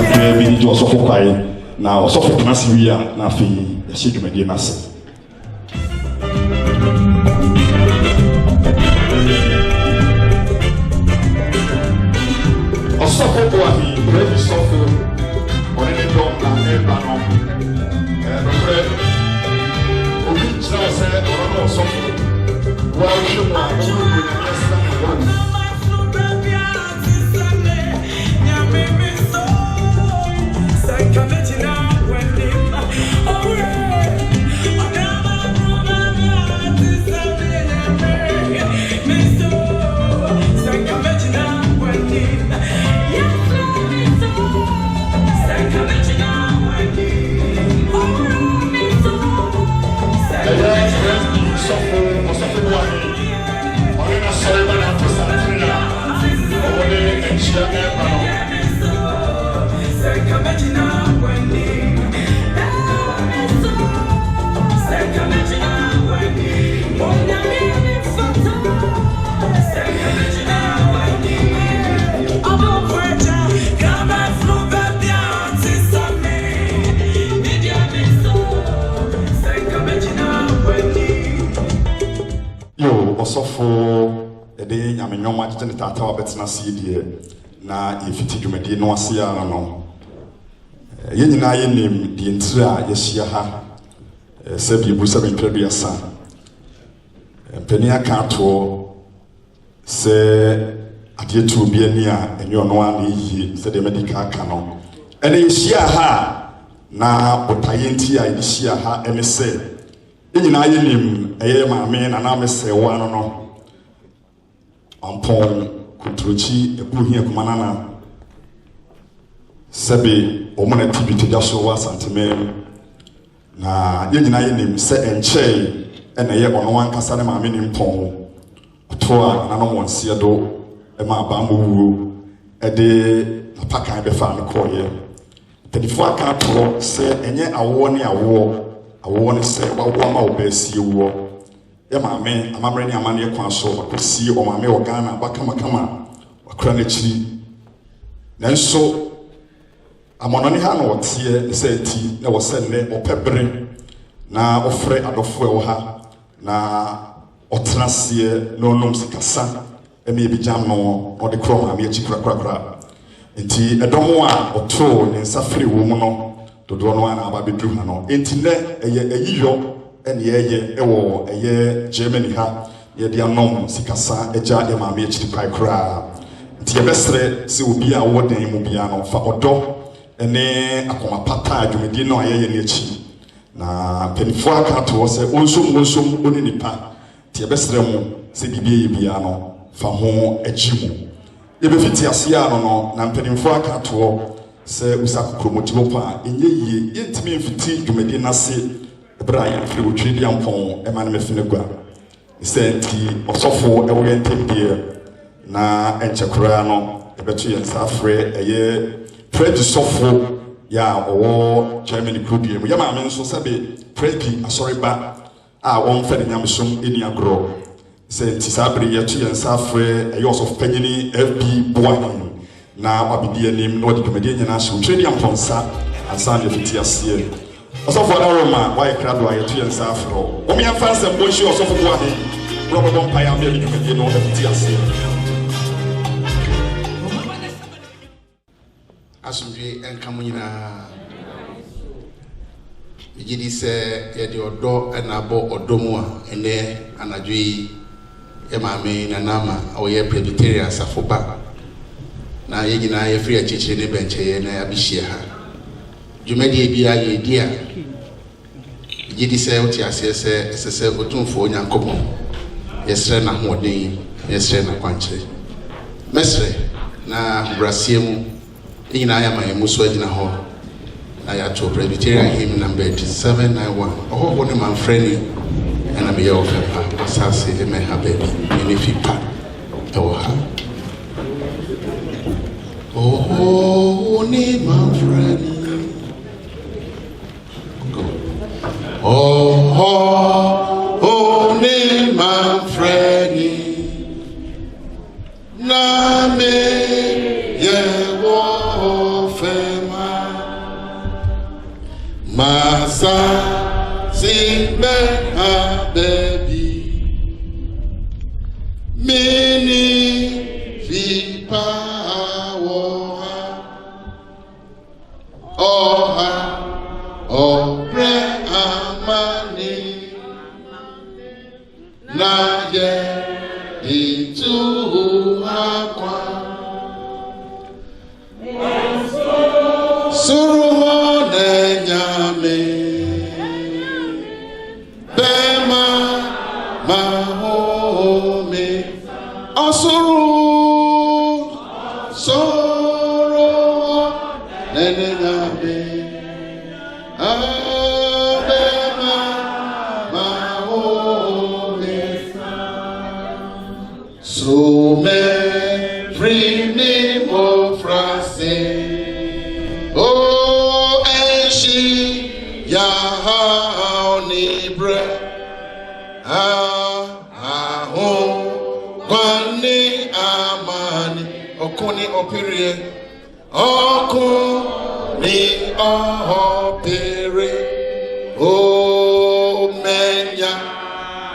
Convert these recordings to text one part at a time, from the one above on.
kakra bi di osofo kwae na osofo tenase wi a na afi ya hye dwumadi na ase. Osofo boahi ready sofo on any dog na eba no rekre obi tsa se ono osofo wa hwe mo a mo ni yesa na osofo ede nyame nyoma tete tata wa betina sie na yefiti dwumadi no ase ya no ye nyina ye nim de ntira ye hia ha sabi bu sabi predu asa mpeni aka to se ade tu bi ani a enyo no ana yi se de medical aka no ene ye hia ha na botaye nti a ye hia ha ene se nyina ye nim eye maame na na mesewa no no ampon kutrochi ebuhia kumanana sebe omona tibiti daso wa santime na ye nyina ye nim se enche ena ye ono wankasa ne maame nim pon to a na no wonse do e ma ba mo ede na pakan be fa no koye telefo aka to se enye awo ne awo ne se wawo ma obesi wo ya maame amamre ne amane kwa so akosi o maame o Ghana bakama wakra na chiri nanso amonone ha na otie se ti na wo se ne opebre na ofre adofo e wo ha na otrasie no nom sikasa eme bi jam no o de kro maame achi kra enti edomo a oto ne nsafre wo mu no dodo no ana aba bedru ha no enti ne eyiyo ene ye ewo eye Germany ha ye dia nom sikasa eja de maame achi kra enti ye besre se obi a wo den mu bia no fa odo ene akoma pata adwumedi no ayeye ne achi na penifo aka to se onsom oni nipa ti ye besre mu se bibie bia no fa ho agimu ye be fiti ase ano no na penifo aka to se usakukromotibo pa enye yie yentimi mfiti dwumedi na se ebra ya firi otwedi ampon e ma na mefine gua se nti osofo ewo yentebie na enchekura no ebeto yensa afre eye Predi sofo ya owo Germany kudie mu yama men so sabe predi asoriba a won fe de nyamsom eni agro se nti sabre ye to yensa afre eye osof panyini FB boahin na wabidi anim na wadi dwumadi nyina hye twedi amponsa ansa na fiti asie osofo na Roma why krado aye to yensa afre o me amfa nsem bo hye osofo boahin robo bon pa ya me dwumadi no fiti asie asumdwe enkamunyina yidi se ye de odo na abo odomu a ene anadwe ye maame na nama o ye Presbyterian safoba na ye gina ye free achichire ne benche ye na abihie ha dwumadi bia ye dia yidi se oti asese sese otumfo onyankopon yesre na hoden yesre na kwanche mesre na brasiemu ina ya my muso agina ho na ya to Presbyterian hymn number 791 oh ne man friendly and am your papa asase de me habe ni fipa oh ha oh ne man friendly oh ne man friendly na me ye fema Sa si me ha baby mini fi power obre amani na ye itu akwa surumo nenyame bema mahome osuru soro nenyame bema mahome so me free me mo frase oh enshi ya ni bre kwani amani okuni opirie okuni opire o menya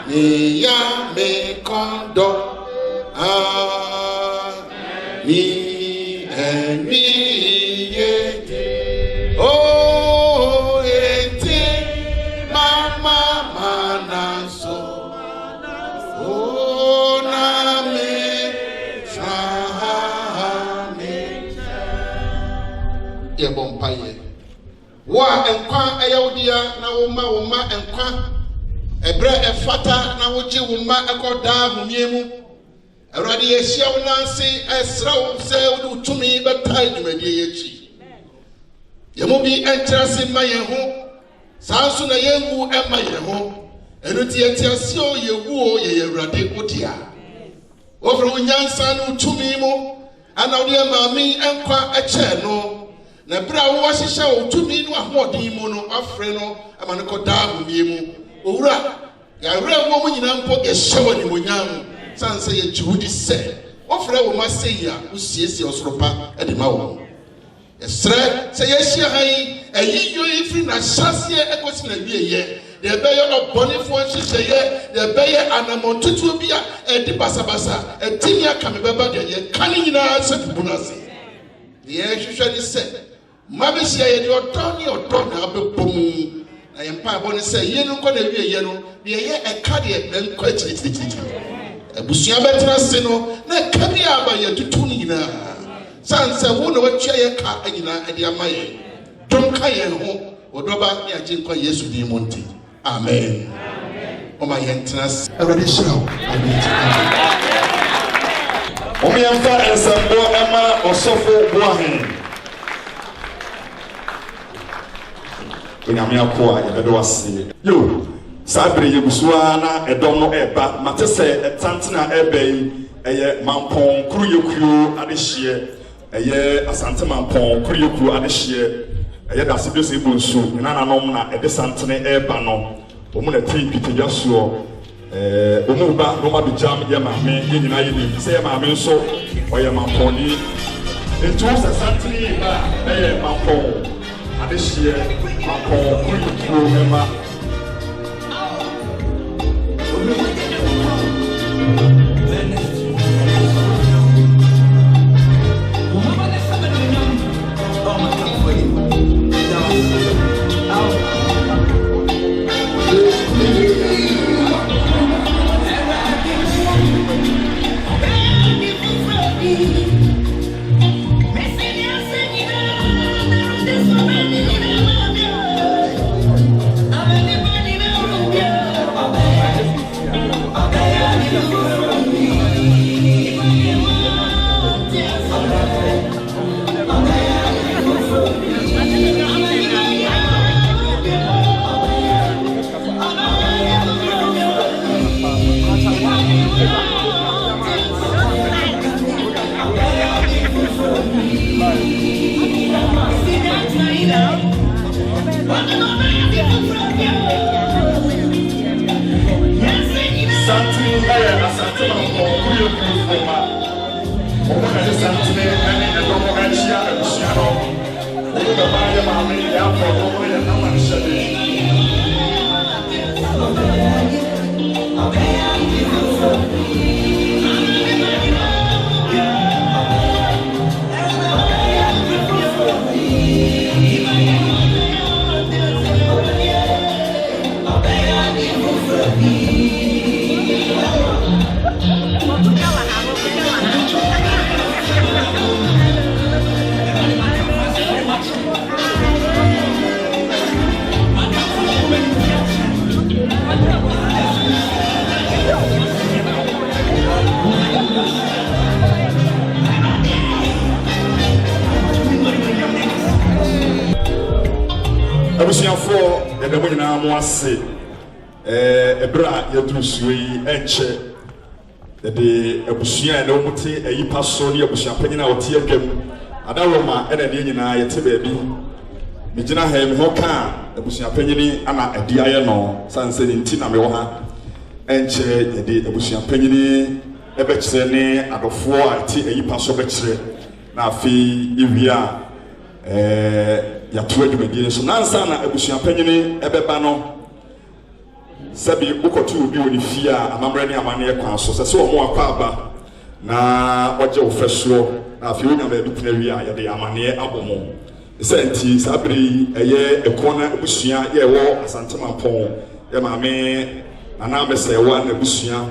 ni ya me kondo ni eni ye oh eti mama manaso oh na me shahame ye bompaye wa enkwa ayawdia na wo ma enkwa ebre efata na wo ji wo ma ekoda humiemu awrade ye hia wo nanse esra wo se wo tumi beta adwumade ye chi ye mo bi entrase ma ye ho sanso na ye wu ema ye ho eno tie ase o ye wu o ye awrade odia wo fro nyansa no tumi mo ana wo de ma mi enkwa eche no na bra wo hyehyɛ wo tumi no ahoɔden mu no afre no ama ne kɔda ahomiemu owura ya wura wo mo nyina mpo ɛhyɛ wɔ nimonyam sanse ye juhudi sɛ ofre wo masɛyi a usiesie osoropa de ma wo esrɛ sɛ yɛhyia han ayiyo ifri na hyase ekosi na wieye de bɛyɛ ɔbɔnefo hyehyɛyɛ de bɛyɛ anamontutu bi a ɛde basabasa ɛtimi aka me bɛba de yɛ kan nyinaa sɛ bubunase ye hwehwɛ ni sɛ mabɛhyia yɛ de ɔdɔ ne ɔdɔ na abɛbom na yɛ mpa abɔ ne sɛ yɛ no nkɔ na wieye no de yɛ ɛka de ɛnkɔ akyirikyirikyiri abusua bɛtena se no na kabi aba yɛ tutu ne nyinaa sanse wo na watwa yɛ ka nyinaa ɛde ama yɛ dom ka yɛ ho wɔdɔba ne agye nkɔ Yesu din mu nti amen ɔma yɛ ntena se awurade hyira wo Omiamfa ensambo ema osofo boahen. Onyame akoa yebedo ase. Yo, sabre yebusua na edom no eba matese etantena eba yi eye mampon kruyekuo adehye eye asante mampon kruyekuo adehye eye dasebio se bonsu nananom na ede santene eba no omu na tin pitejasuo omuba Roma do jam ya maame nyina yini se ya maame nso oye mamponi entu se santini ba mampon adehye mampon kruyekuo ema abusuafo yɛde mo nyinaa mo ase ebra yɛduru suo yi enche yɛde abusua na wɔn te ayipa so ne abusua panyin a wɔte adwam adaroma ɛna ne nyinaa yɛte baabi megyina ha me ho ka abusua panyin ana adi ayɛ no sanse ne nti na me wɔ ha enche yɛde abusua panyin ɛbɛkyerɛ ne adɔfoɔ a te ayipa so bɛkyerɛ na afi ewia yɛto adwumadie so nansa na abusua panyin ɛbɛba no sabi ukotu obi woni fie a amamre ne amane kwan so sɛ wɔn akɔ aba na wɔgye wo fɛsoɔ na afei wonya baabi tena wi a yɛde amane abɔ mo sɛ nti saa bere ɛyɛ ekona abusua yɛ wɔ asantemampɔn yɛ maame nana mesɛ wɔ na abusua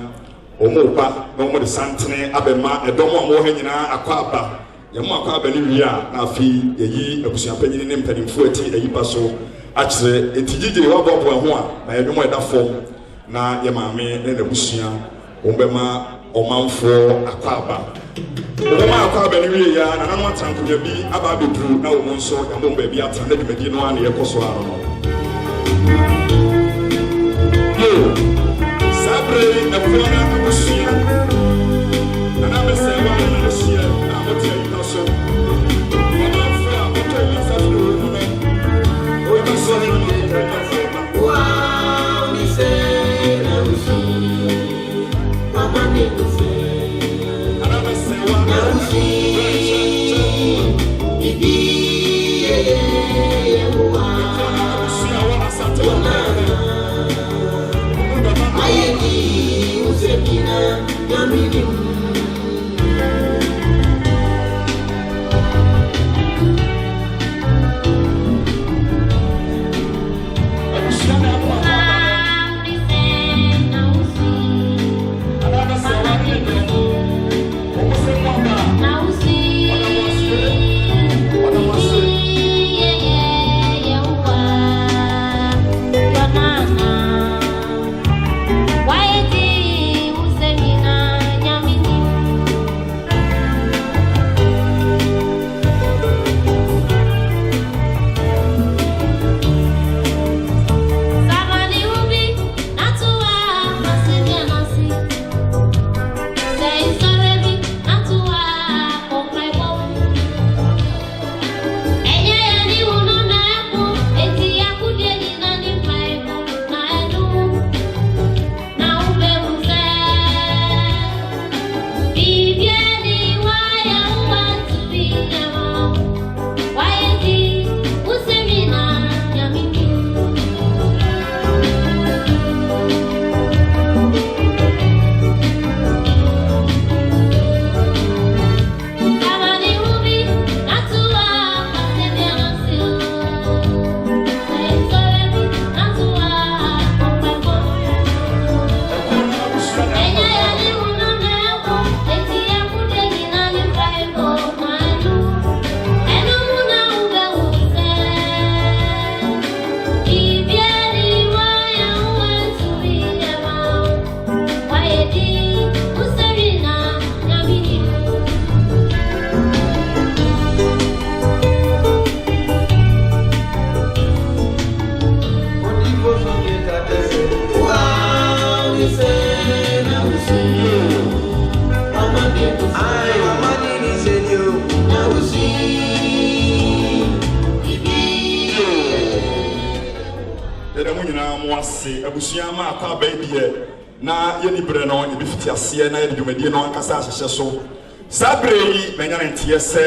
wɔn ba na wɔn de santene abɛma ɛdɔm a wɔwɔ ha nyinaa akɔ aba yɛmo akɔ aba ne wi a na afei yɛyi abusua panyin ne mpanimfoɔ ati ayipa so akyerɛ etijije wabɔbɔ ho a na yɛde mo ɛda fam na yɛ maame ne n'abusua wɔn bɛma ɔmanfoɔ akɔ aba wɔn akɔ aba ne wie ya na nanom atankonya bi aba abɛduru na wɔn nso yɛmo baabi ata na dwumadie no a na yɛkɔ so ano no sabre ɛfoɔ na abusua na na bɛsɛ wɔn na n'ahyia na wɔte ayipa so ɔmanfoɔ a wɔtɔ wɔn nsa firi wɔn mu no wow, me say, now we see, Mama me say, now we see, baby, wow, I am you, Sekina, Yamini. abusua ma akwa baadie na yɛni bre no yɛbi fiti aseɛ na yɛde dwumadie no ankasa ahyehyɛ so sabre yi menya ne nteɛ sɛ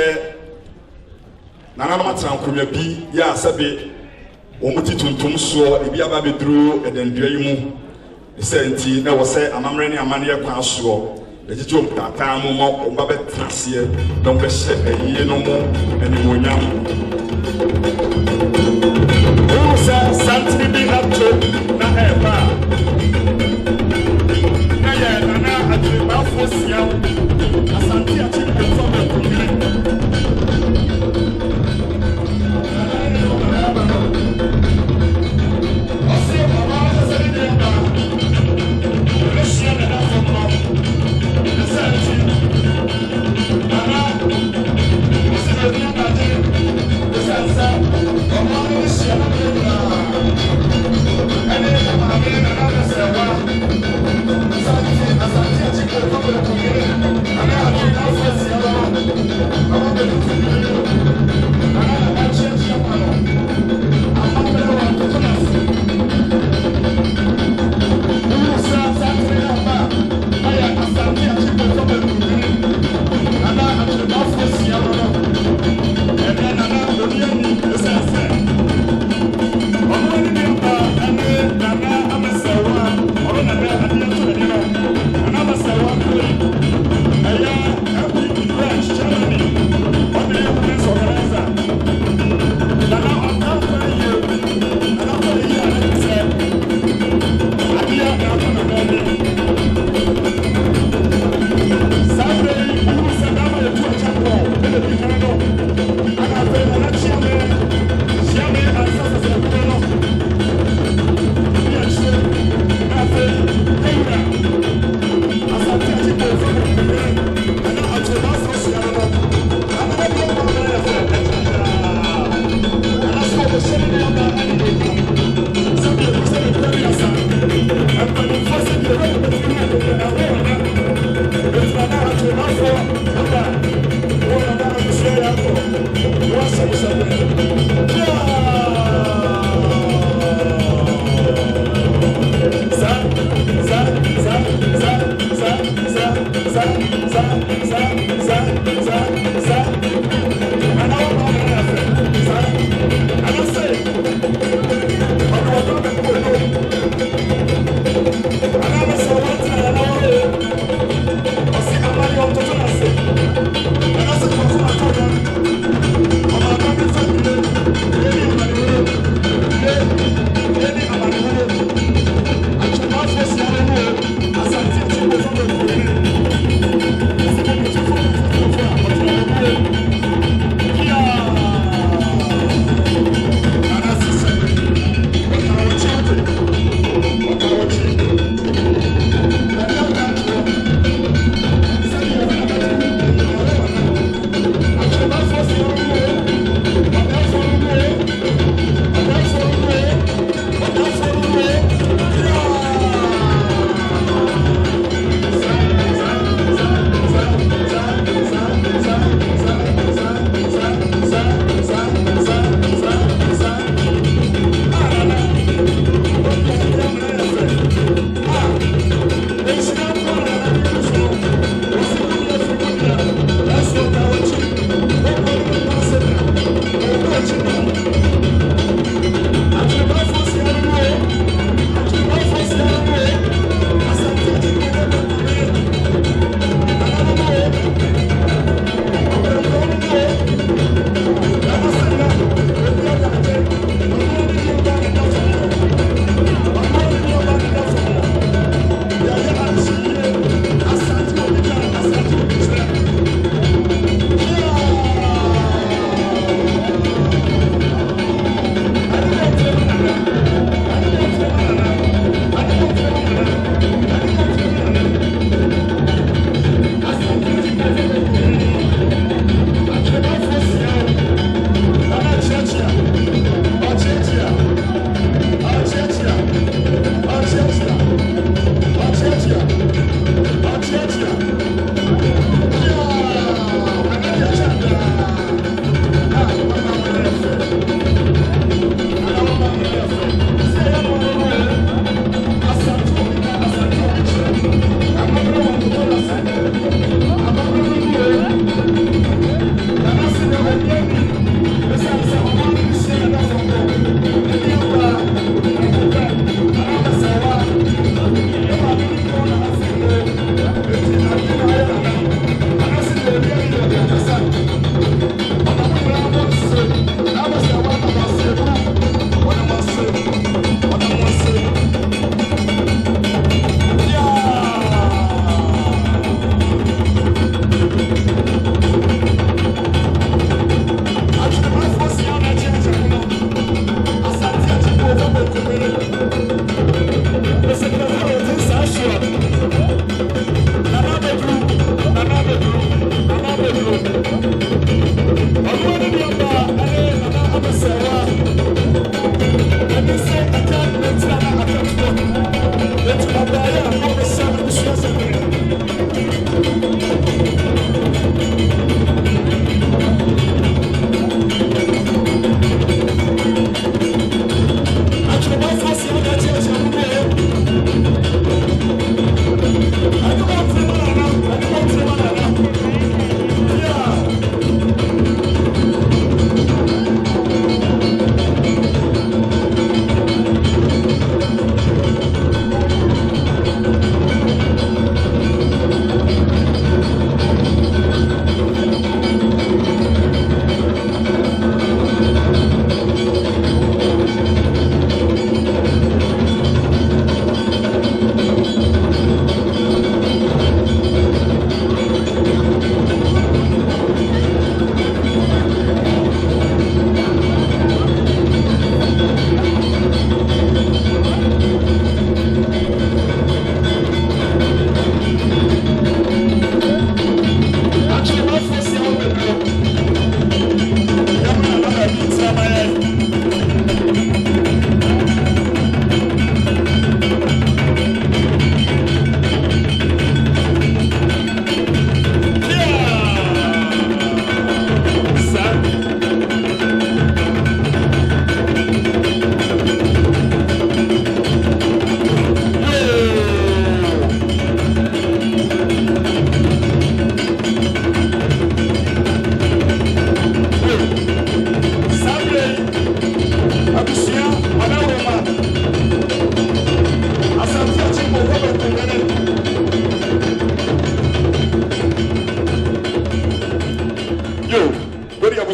nananom atena nkonnwa bi yɛ asɛbe wɔn ti tuntum soɔ ebi aba beduru ɛdandua yi mu sɛ nti na wɔ sɛ amammerɛ ne amanneɛ kwan soɔ ɛgyegye wɔn taataa mu ma wɔn ba bɛtena aseɛ na wɔn bɛhyɛ ayie no mu animuonyam wɔn sɛ santene bi ato na ɛɛba na yɛ nana adwiribafoɔ sia asante akyere bɛtɔ bɛkɔmire Thank you.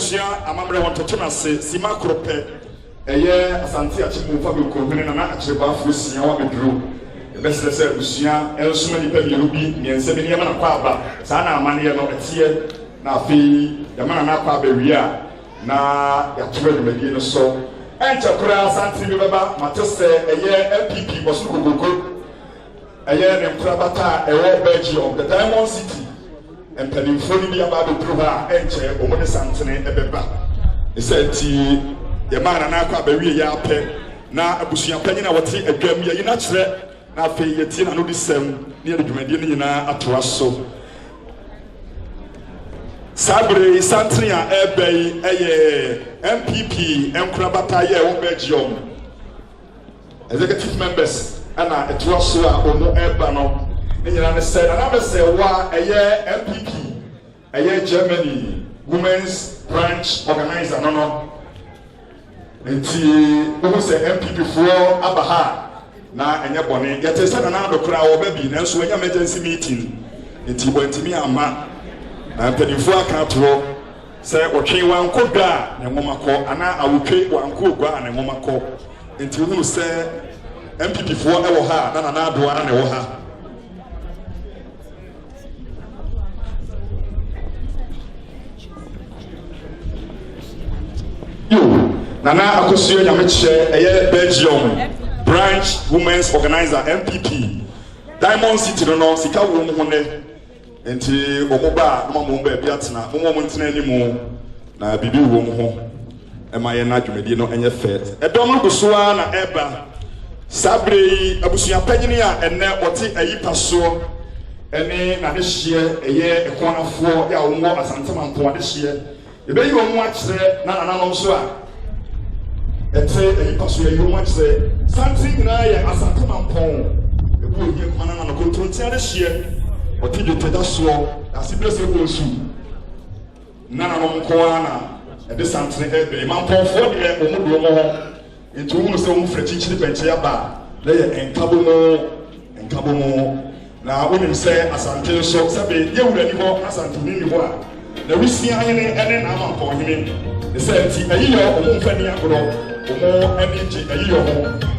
abusua amamre won toto na se sima krope eye asante achimu fa be ko hene na acheba afo sia wa bedru bɛsɛ sɛ abusua ɛnsoma nipa mmienu bi mmiɛnsa bi ne yɛma na kɔ aba saa na amane yɛ no ɛteɛ na afei yɛma na akɔ aba wie a na yɛatoa dwumadie no so ɛnkyɛ koraa asante bi bɛba mate sɛ ɛyɛ MPP wɔ so kokogo ɛyɛ ne nkorabata a ɛwɔ Belgium the Diamond City mpanimfoɔ no bi aba abɛduru hɔ a ɛnkyɛ ɔmo de santene ɛbɛba ɛsɛ nti yɛma na akɔ aba wie yɛ apɛ na abusua panyin a wɔte adwam yɛyi no akyerɛ na afei yɛtie na no de sɛm ne yɛde dwumadie no nyinaa atoa so Sabre Santria Ebei eye MPP Nkrabata ye wo Belgium executive members ana etwa so a omo eba no ne nyina ne say na be say wa eye MPP eye Germany women's branch organizer no enti wo say MPP for abaha na enye bone yete say na do kra wo ba bi na so enya emergency meeting enti bo ntimi ama na mpanimfo aka atoro sɛ ɔtwe wanko da ne ngomakɔ ana awotwe wanko gwa ne ngomakɔ enti hunu sɛ MPP foɔ ɛwɔ ha na na adoa na ne wɔ ha yo nana akosua nyamekyɛ ɛyɛ Belgium branch women's organizer MPP Diamond City no sika wo mu hone enti omoba no mo ba bia tena mo ntena ni mu na bibi wo mo ho e ma ye na dwumadi no enye fe edom no busoa na eba sabre abusua panyini a enne ote ayipa so ene na de hye eye ekonafo ya wo mo asantema mpo de hye ebe yi wo mo akyere na nana no so a ete ayipa so ye wo mo akyere santi na ye asantema mpo ebu oye kwana na no kontrontia de hye oti de teda so asibrese ko su nana no mko ana e de santene ebe mampofo de omudo mo ho enti wo no se wo mfra chichiri benche ya ba na ye enkabo mo na wonim se asante so sabe ye wura ni ho asante ni ho a na wisi ahene ene na amampo hene de se enti ayiyo omo mfani agoro omo eni ji ayiyo ho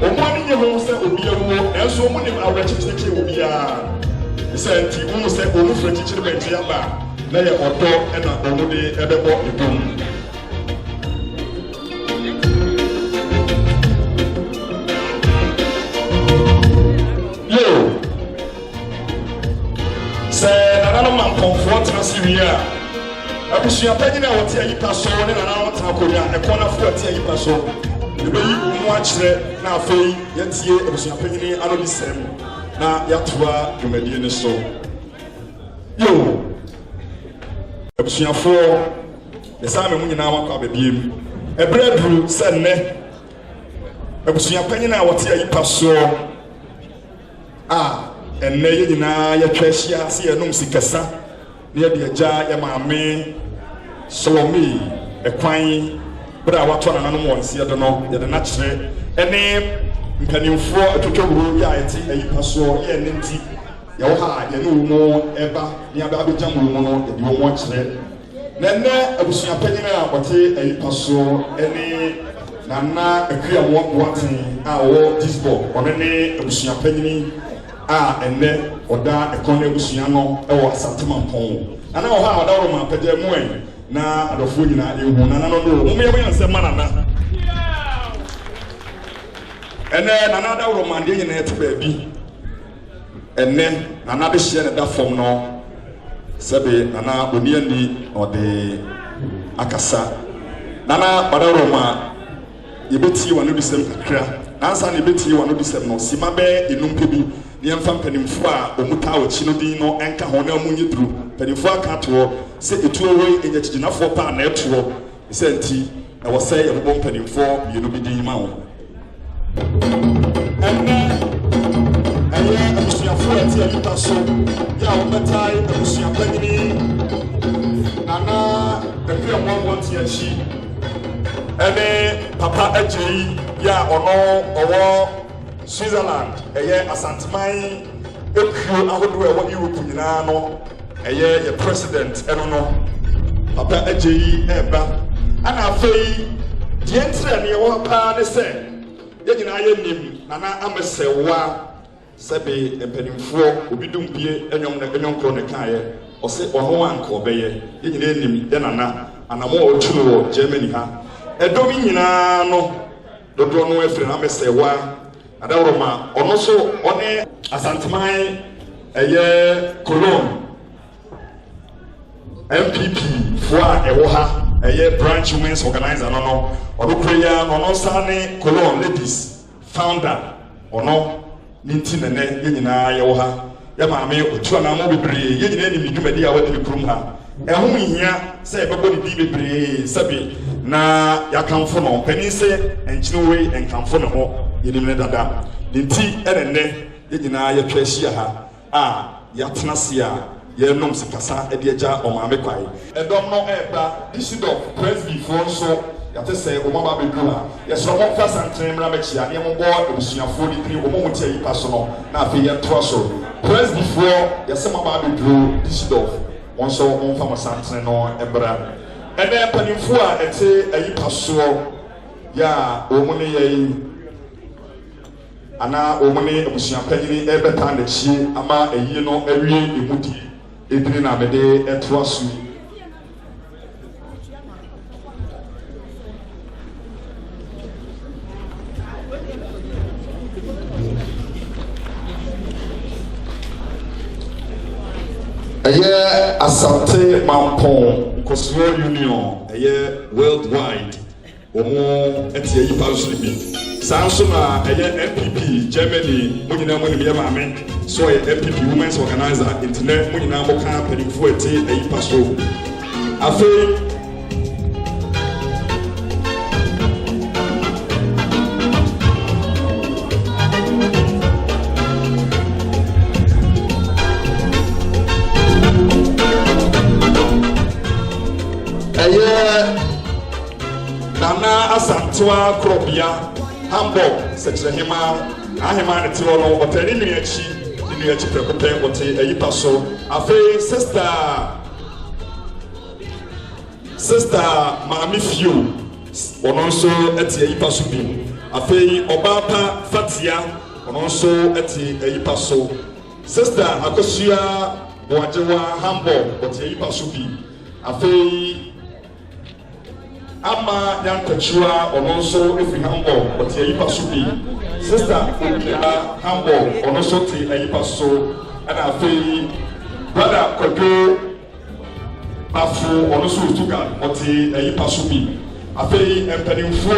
omo ani nye ho se obi awu enso omo ni awra chichiri obi a senti umu se omu freti chiri benti yaba na ye odo ena omu de ebebo idum yo se nana man comfort na siria abusua panyi na wote ayipa so ne nana wote akonya ekona fu wote ayipa so ebe yi umu akyere na afei yetie abusua panyi ni anodi sem na yatoa dwumadie ne so yo abusuafo yesa me mu nyina wakɔ ababiem ebredru sɛ nnɛ abusua panyin a wɔte ayipa so a ennɛ yɛ nyinaa yɛtwa ahyia sɛ yɛnom sikasa na yɛde agya yɛ maame Salome ɛkwan bere a watɔ nananom wɔn nseɛ do no yɛde n'akyerɛ ɛne mpanimfoɔ atwitwawuro yɛ ayɛte ayipa soɔ yɛ ne nti yɛwɔ ha yɛne wo mu ɛba ne aba abɛgya mu mu no yɛde wo mu akyerɛ na nnɛ abusua panyin a wɔte ayipa soɔ ɛne nana akua wɔn boaten a wɔwɔ Disbo ɔno ne abusua panyin a nnɛ ɔda ɛkɔn abusua no ɛwɔ Asantema Mpɔn nana wɔ ha a ɔda wɔn apagya mu ɛ na adɔfoɔ nyinaa ehu nana no no mo yɛ nsɛm ma nana ene nana da romande nyina ete baabi ene nana de hye ne da fom no sebe nana oni ani ode akasa nana bada roma yebeti wano disem kakra nansa ne beti wano disem no sima be enumpe bi ne mfa mpanimfo a omuta ochi no din no enka ho na munyi duru mpanimfo aka to se etuo we enya chiginafo pa na etuo se nti na wo se yebobɔ mpanimfo yenu bi din ma wo aye abusuafo ati ayipa so ya wo betai abusuafo nyini nana ekwe mo ti achi ene papa ajeyi ya ono owo Switzerland eye asanteman ekuo ahodo ewo Europe nyina no eye ye president eno no papa ajeyi eba ana afei die ntre ne wo pa ne se ye nyina ye nim nana amesewa sebe empanimfo obi dumpie enyom na enyom kro ne kae ose ono anka obeye ye nyina nim ye nana anamo oturu wo Germany ha edomi nyina no dodo no efre na amesewa adawroma ono so one asanteman eye Cologne MPP for ewo ha eye branch women's organizer no ono prayer no sane Cologne ladies founder ono ninti nene ye nyina ye wo ha ya maame otua na mo bebre ye nyina ni midumadi a wadi kurum ha eho hia se bebo ni di bebre sabi na ya kanfo no pani se enchine we enkanfo no ho ye ni dada ninti enene ye nyina ye twahia ha ya tenase a ye nom sikasa e de agya o maame kwai edom no eba Düsseldorf Presby for so yate say o mama bedu ha ye so mo fa santen mra machia ne mo bo ebusuafo di tri o mo mutia yi pa so no na afi ye to so Presby for ye se mama bedu Düsseldorf won so mo fa mo santen no ebra ebe panimfo a ete ayi pa so ya o mo ne ye ana o mo ne ebusuapanyini ebe ta na chi ama eyi no awie emudi edini na bede eto asu eye Asante Mampon Kosovo Union eye worldwide omo etie yi paso bi sanso na eye MPP Germany mo nyina mo ni me maame so eye MPP women's organizer internet mo nyina mo kan pedifo etie yi paso afi Nana Asantua Krobia Hamburg Secrehima Ahima Netiolo Oteni Niachi Precope Ote Ayipaso Afe Sister Mami Few Ononso Eti Ayipaso Bi Afe Obapa Fatia Ononso Eti Ayipaso Sister Akosia Boajewa Hamburg Ote Ayipaso Bi Afe Ama Yankachua Ononso Efi Hamburg Ote Ayipaso Bi Sister Hamburg Ononso Te Ayipaso and Afe Brother Kodo Afu Ononso Stuttgart Ote Ayipaso Bi Afe Empanimfo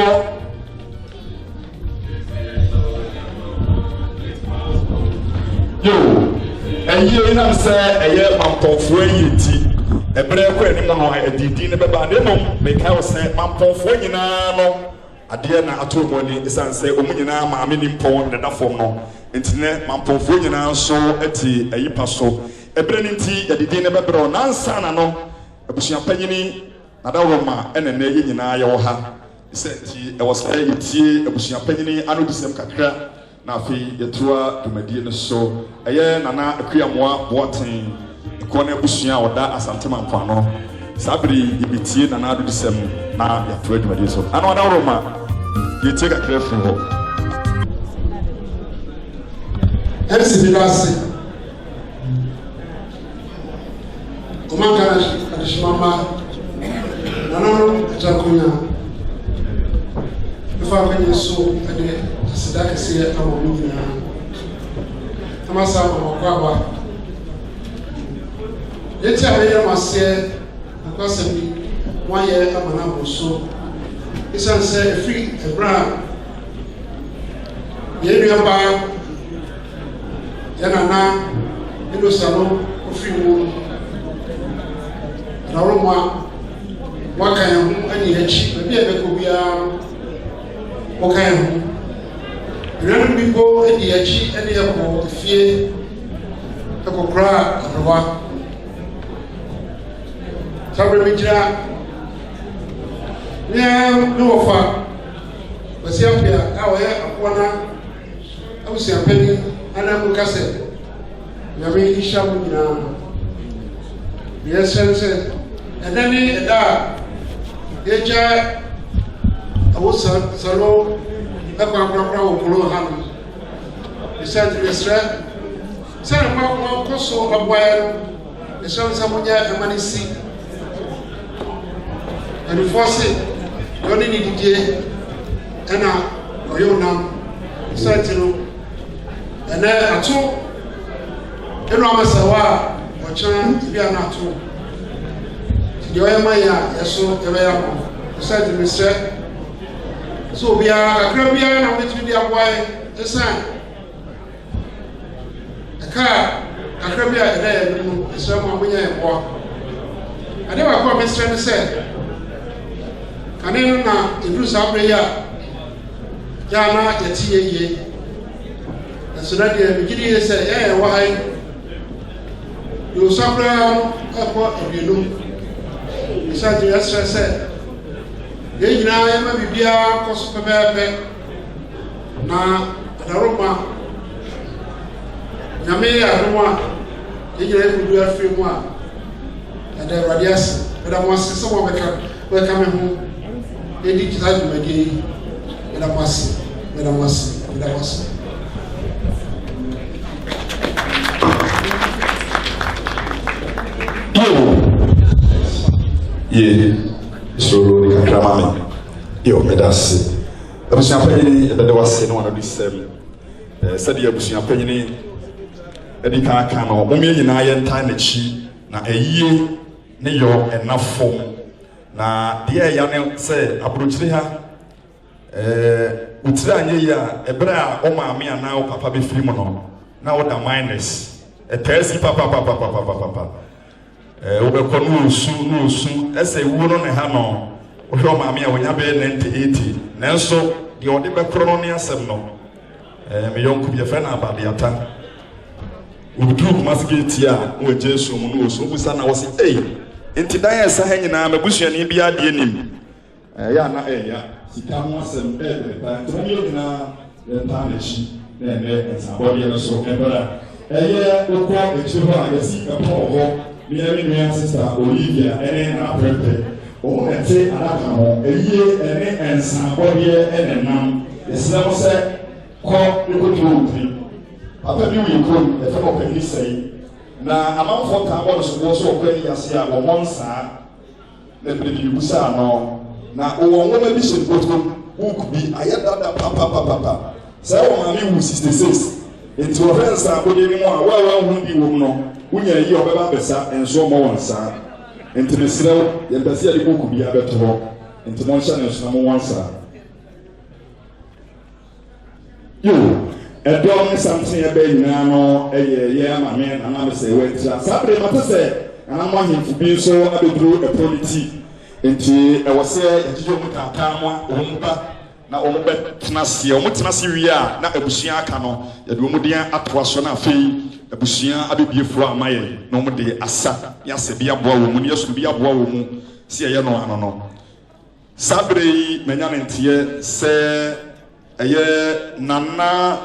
Yo Eye na se eye mamponfo yiti ebre ko eni mo no edidi ne beba ne mom me ka se mamponfo nyina no ade na atomoni isanse omu nyina maame ni mpon ne dafom no entine mamponfo nyina so eti ayipa so ebre ni nti edidi ne bebro nansa na no abusua panyini nadawoma ene ne ye nyina ye wo ha isenti e was e tie abusua panyini ano disem kakra na afi yetua dumadie ne so eye nana akuamoa boaten kone busua oda Asante Mampon no sabri ibitie nana ado disem na yetua dumadie so ano adawoma yetie kakra fru ho MC Bilasi Kumanga adishimama nana jakunya ifa kwenye so ade sidaka siya kama mimi kama sawa kwa yeti aye masie akwase bi moye amana boso isanse free ebra yenu aba yana na ndo salo ofiwo na roma wakan ani hachi bi ebeko bia wakan Renu bibo edi yachi edi yako fie yako kra rowa sabre mijira no fa basi apia awe akwana abusi apeni ana mukase yami ishamu nyina yesense edani eda Eja awosa salo ekwa okolo hanu isent resra sɛ ma koso aboya no ɛhyɛ nsa monya emanisi and force yoni ni didie ɛna ɔyɛ nam sɛnti no ɛnɛ ato ɛno amasawa ɔkyɛn bi anato deɛ ɔyɛ ma ya yɛso ɛbɛyɛ mo sɛnti mesrɛ so biara kakra biara na wobɛtumi de aboa ɛsan ɛka kakra biara ɛdɛ yɛ no ɛsrɛ mo a monya yɛ boa ade baako a mesrɛ ne sɛ kane no na ɛduru saa berɛ yi a yana yɛte yie ɛso na deɛ megyedi yie sɛ yɛyɛ wɔ ha yi deɛ ɔsa koraa no ɛkɔ aduonum ɛsɛ de yɛsrɛ sɛ yɛn nyinaa yɛma biribiara kɔ so pɛpɛɛpɛ na adaroma nyame yɛ adom a yɛn nyinaa yɛkɔdu afiri mu a ɛda awurade ase ɛda mo ase sɛ wɔbɛka me ho yɛdi kita dwumadi yi ɛda mo ase ɛda mo ase ɛda mo ase ye solo ni kakra mame yo medase abusua panyini ebede wase no wana bisem sɛde abusua panyini edi kan no mo me nyina yɛ ntan na chi na ayie ne yo enafo na deɛ ya ne sɛ abrokyire ha utira anye ya ebere a o maame ana o papa be firi mu no na o da minus etesi papa wobɛkɔ no osu ɛsɛ wuo no ne ha no wohwɛ maame a wonya bɛyɛ 90-80 nanso deɛ ɔde bɛkorɔ no ne asɛm no me yɔnko bi yɛfrɛ no abadeata woduru kumase gate a wɔgye so mu no osu busa na wɔse ei enti dan ɛsa ha nyinaa mabusuani bi adeɛ nim yɛ ana ɛya sika ho asɛm ɛbɛpa nti wɔn nyinaa yɛntaa n'akyi na ɛnɛ nsabɔdeɛ no so ɛbɛra ɛyɛ wokɔ akyire hɔ a yɛsi ɛpɔ hɔ Miami Nuya sister Olivia ene na prepare o ete alaka ho eyie ene ensan bodiye ene nam esem se ko ekotu obi papa bi wi kom e fe ko pani sei na amanfo ka bo so so ko ni yase a wo monsa na bi busa no na o won ma bi se kotu book bi ayada papa se wo ma mi wu 66 enti o fe nsan bodiye ni mo a wa hu bi wo no unya yi obeba besa enso mo wonsa enti mesrew ye besi ade boku bia beto ho enti mo nhyɛ ne so na mo wonsa yo edo ne something e be nyina no ye amame na na me se wentira sabre mate se ana mo ahemfu bi so abeduru epoliti enti e wo se yejijo mu tata mo omba na ombe tenase omutenase wi a na abusua aka no ye de omudien atoa so na afei abusua abebiefo amaye na omde asa ya se bia boa wo mu ne yesu bia boa wo mu se ye no ano no sabre yi menya ntie se eye nana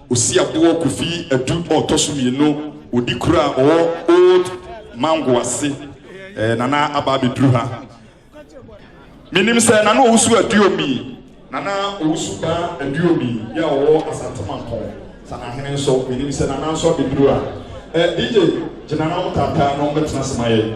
osi abo kofi adu otoso mienu odi kura o old mango ase nana aba bedru ha minim se nana osu aduomi nana osu ba aduomi ya o asantomanko sana hene so minim se nana so bedru ha DJ jinana mutata no metna semaye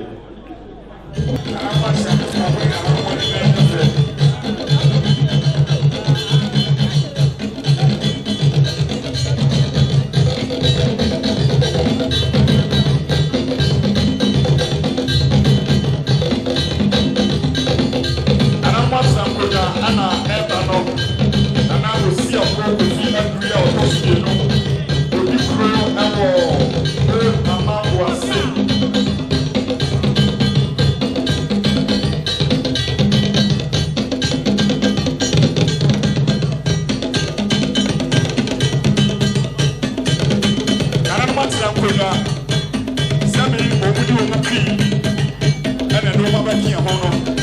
ana eba no ana osi afro osi agria otosi no odi kro ewo mama boase kana matra kwena sami obudi omuki ana no mabaki ho no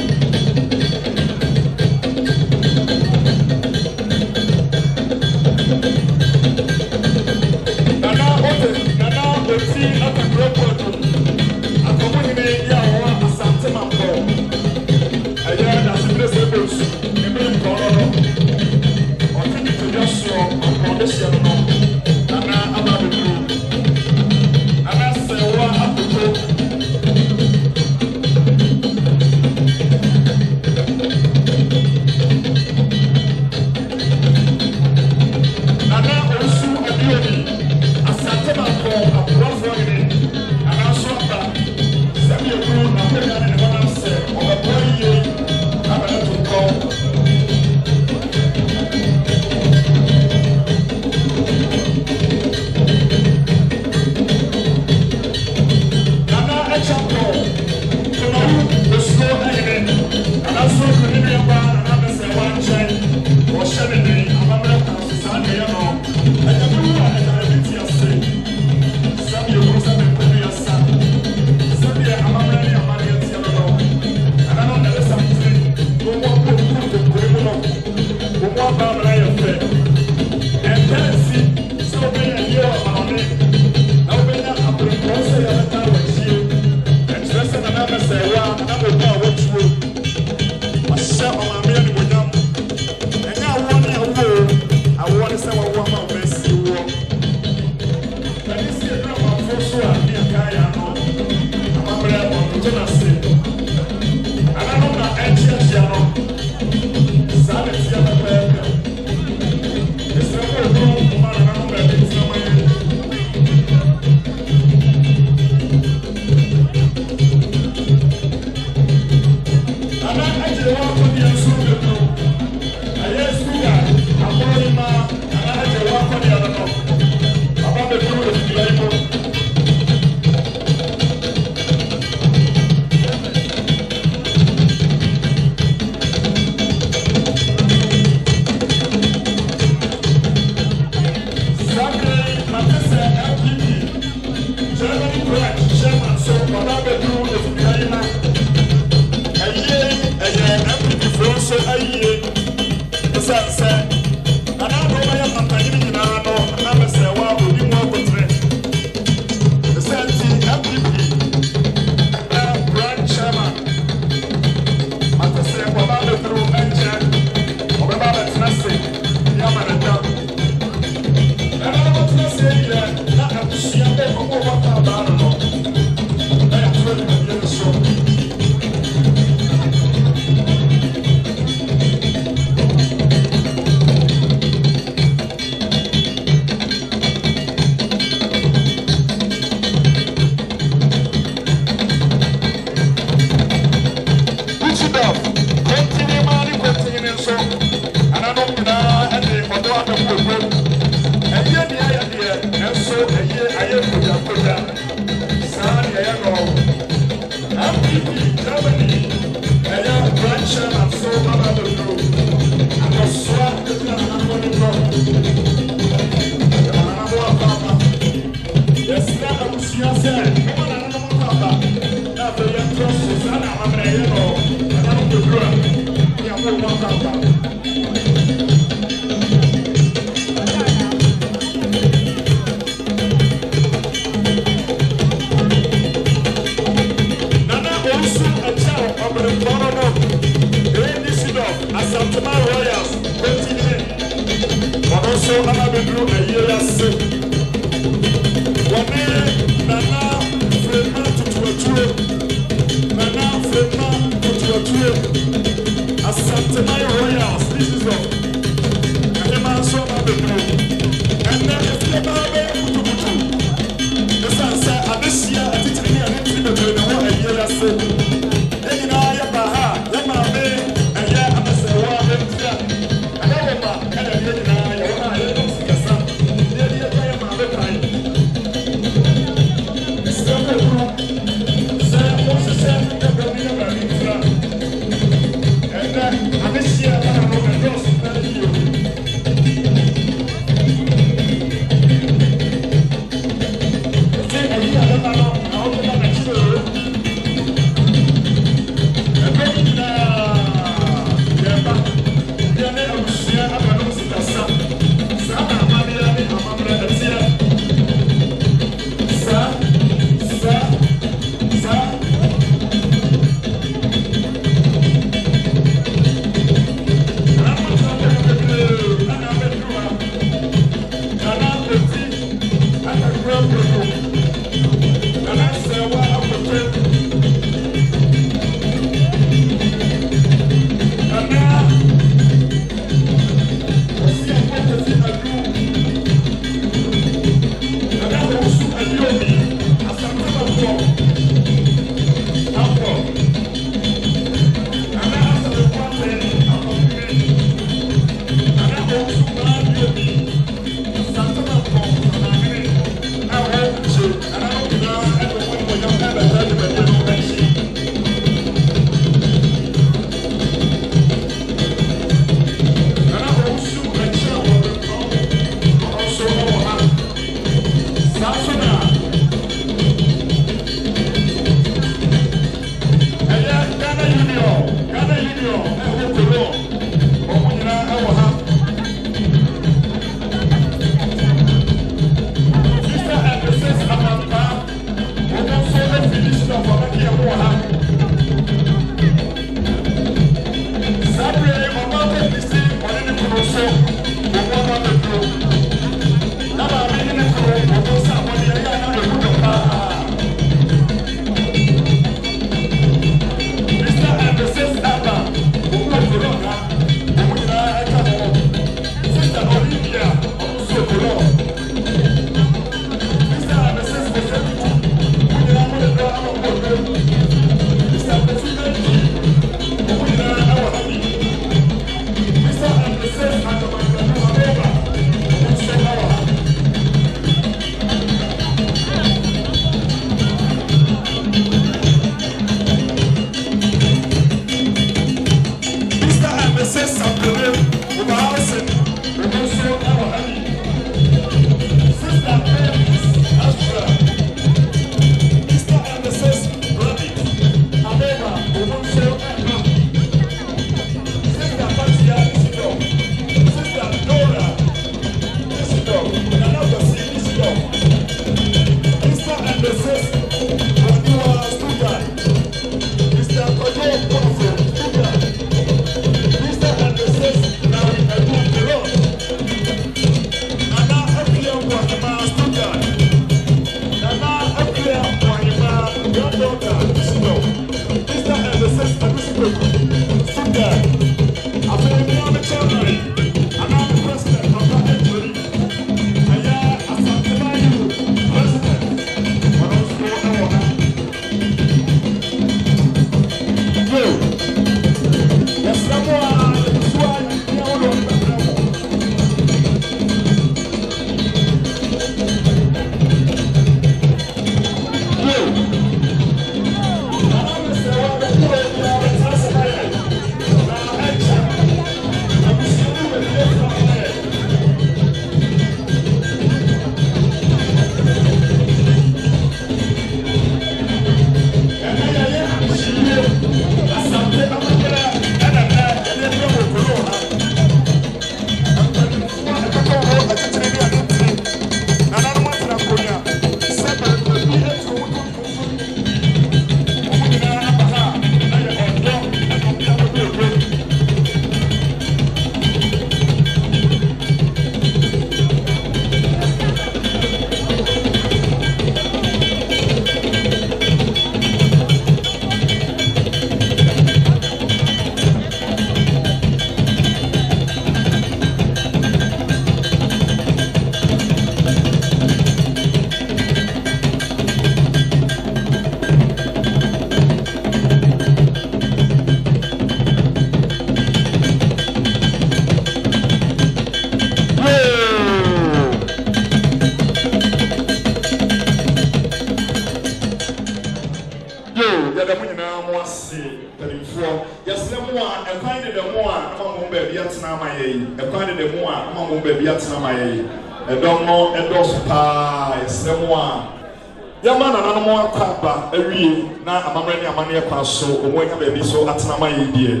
So when you be so at na my idea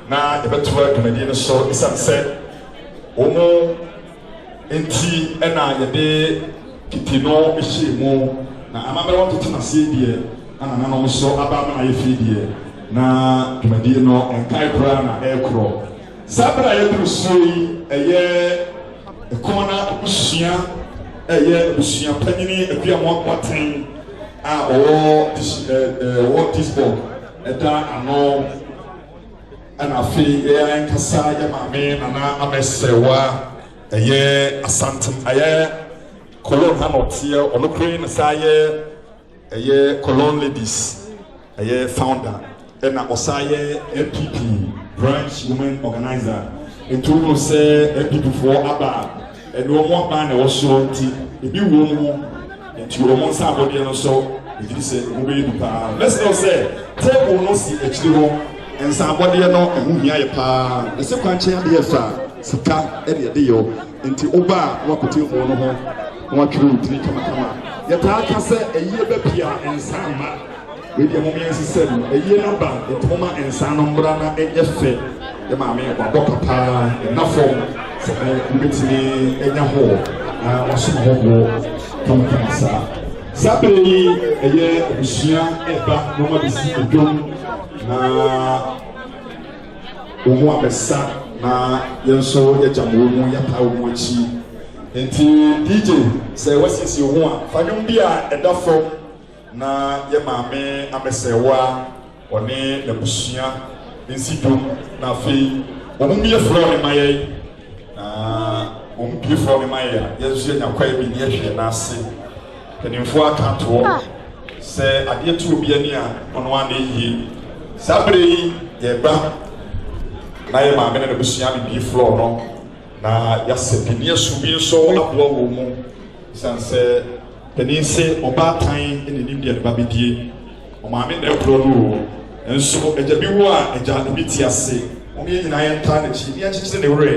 na ebeto adwumadi no so isan se omo enti na yede kitino ehyimu na amamere won tete na se die ana na no so aba ma ye fidie na adwumadi no enkai kra na ekro sabra ye dru so yi eye ekona busua eye busua panini akua mo kwaten a what this book eta ano ana fi ya nkasa ya mame nana amesewa eye asantem aye colon hanotie ono crane saye eye colon ladies eye founder ena osaye MPP branch women organizer into no say MPP for aba eno mo ba na wo so nti ebi wo mu nti wo mo sa body no so if you say we be pa let's not say table no see actually ho and somebody no ehu hia ye pa e se kwanche ade ye fa sika e de yo nti oba wakote ho no ho wa twere utiri kama ye ta ka se eyi be pia ensamba we de mo mi ensise no eyi na ba etoma ensano mbra na enye fe ye ma me kwa boka pa na form se ubetini enya ho na waso ho kama sa Sabri eye busia eba no ma bisi edom na omo abesa na yenso ye jamu mu ya pa omo achi enti DJ say wasisi ho a fadum bia edafo na ye maame amesewa one na busia ensi dom na fe omo mi efro ne maye na omo bi efro ne maye yenso nya kwai bi ne hwe na ase kenimfo akato se ade tu obi ani a ono ane yi sabre yi ye ba na yɛ maame ne n'abusua bibi floor no na yɛasɛ panin asumi nso aboa wɔ mu san sɛ panin sɛ ɔbaatan ne nim deɛ ne ba bɛdie ɔmaame na ɛkorɔ no o nso agya bi wo a agya ne bi te ase wɔn yɛ nyinaa yɛntaa n'akyi ne yɛnkyekyere ne werɛ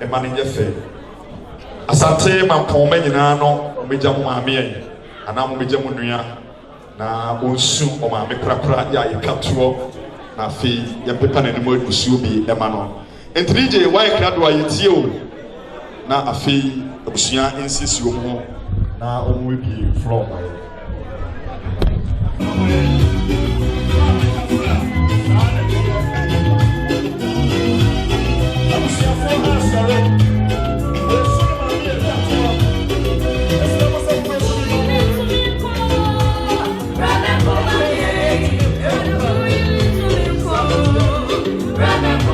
ɛma ne nyɛ fɛ asante mampɔnma nyinaa no ɔmɛgya mo maame yɛn anaa ɔmɛgya mo nua na ɔnsu ɔmaame korakora yɛ a yɛka toɔ na afei yɛmpepa n'anim adusuo bi ɛma no ntiri gye wayɛ krado a yɛtie o na afei abusua nsisi wɔn ho na wɔn bi floor ma yɛ. Brother,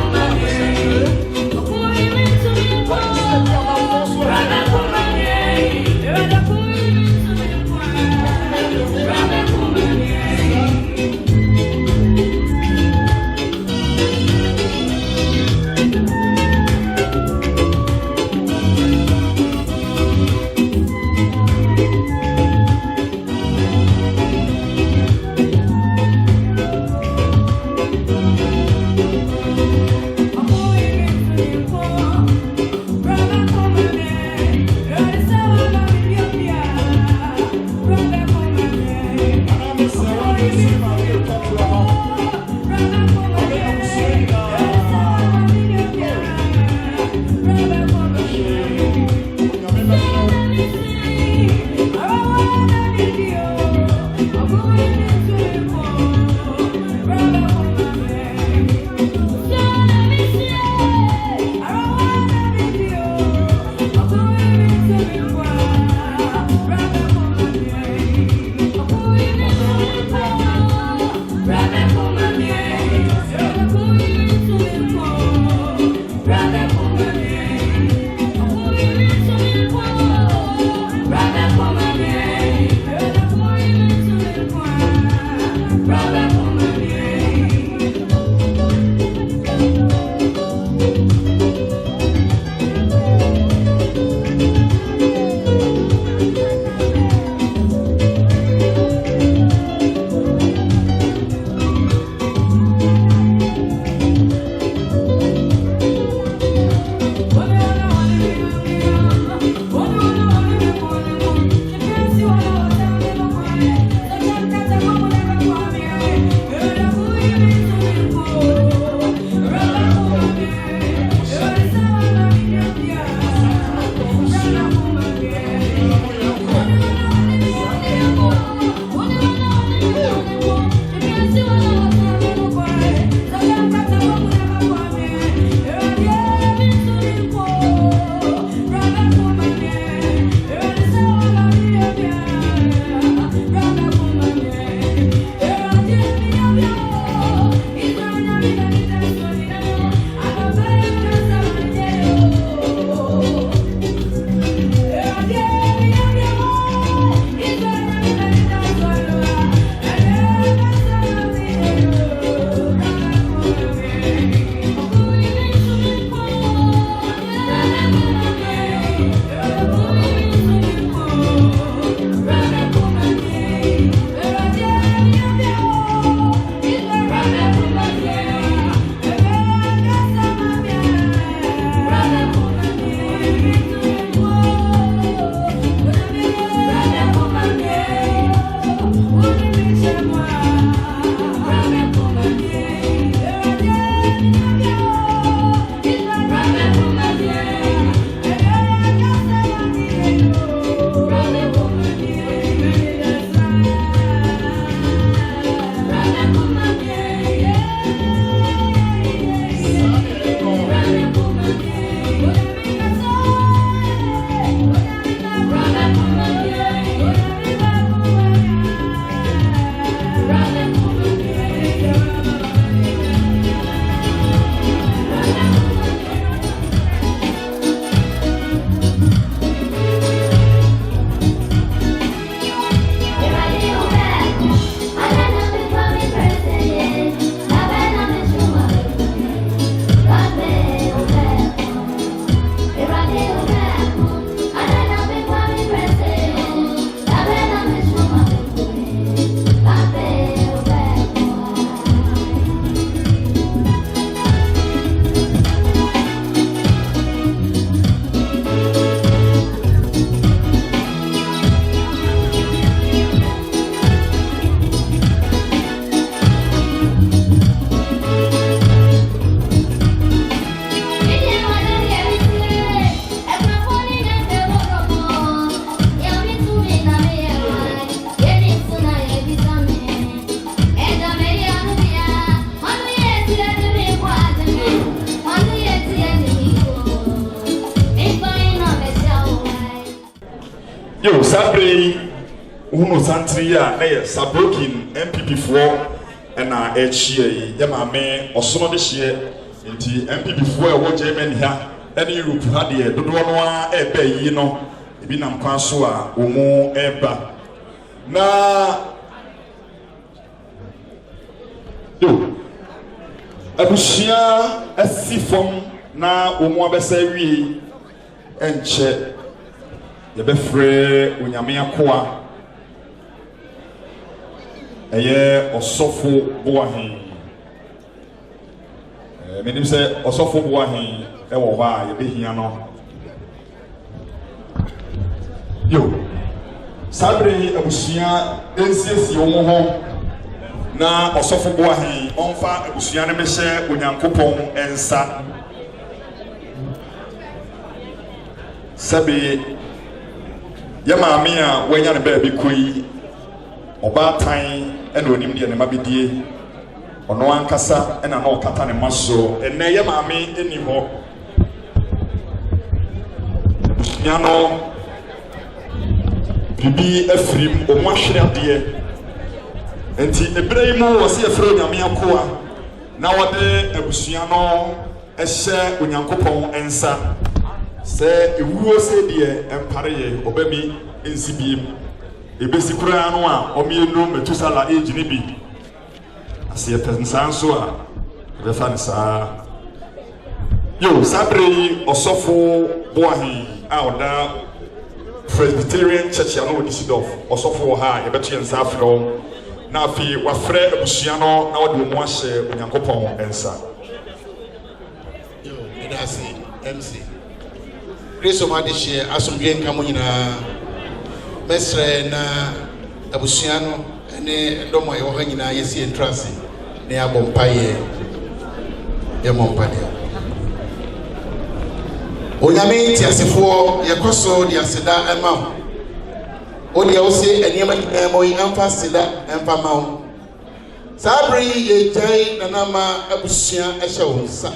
Yo, Sabre, Uno Santria, Nay, Sabrokin, MPP for, and I HA, Yamame, or some of this year, into MPP for what German here, any Europe had here, don't want to pay, you know, Binam Kansua, Umo, Eba. Na, yo, Abushia, a sifom, na Umo Bessery, and che. Yebefre unyame akoa eye osofo boahin menim se osofo boahin e wo ba yebehia no yo sabre abusia ensiesie wo ho na osofo boahin onfa abusia ne mehye unyankopon ensa sabe Yama mia wenya ne baby koi oba tan ena onim de ne mabedie ono ankasa ena na okata ne maso ena yama me eni ho nyano bibi afrim o mohwere de enti ebraimu wose afro nyame akoa na wode abusua no ehye onyankopon ensa se ewuo se de empare obami ensibiem ebesi kura no a omienu metusala age ne bi ase pensanso a be fa nsa yo sabre osofo boahin a oda Presbyterian Church ya no Disidorf osofo ha yebetu ensa afro na afi wafre abusua no na wode mu ahye onyankopon ensa yo edasi MC Kristo madishe asomdwe nka mo nyina mesre na abusua no ene domo ye wo ha nyina yesi entrance ne abompaye ye mompade onyame ti asefo ye koso di aseda ema o de o se eniema mo yi amfa sida emfa ma wo sabri ye jai nanama abusua ehye wo nsa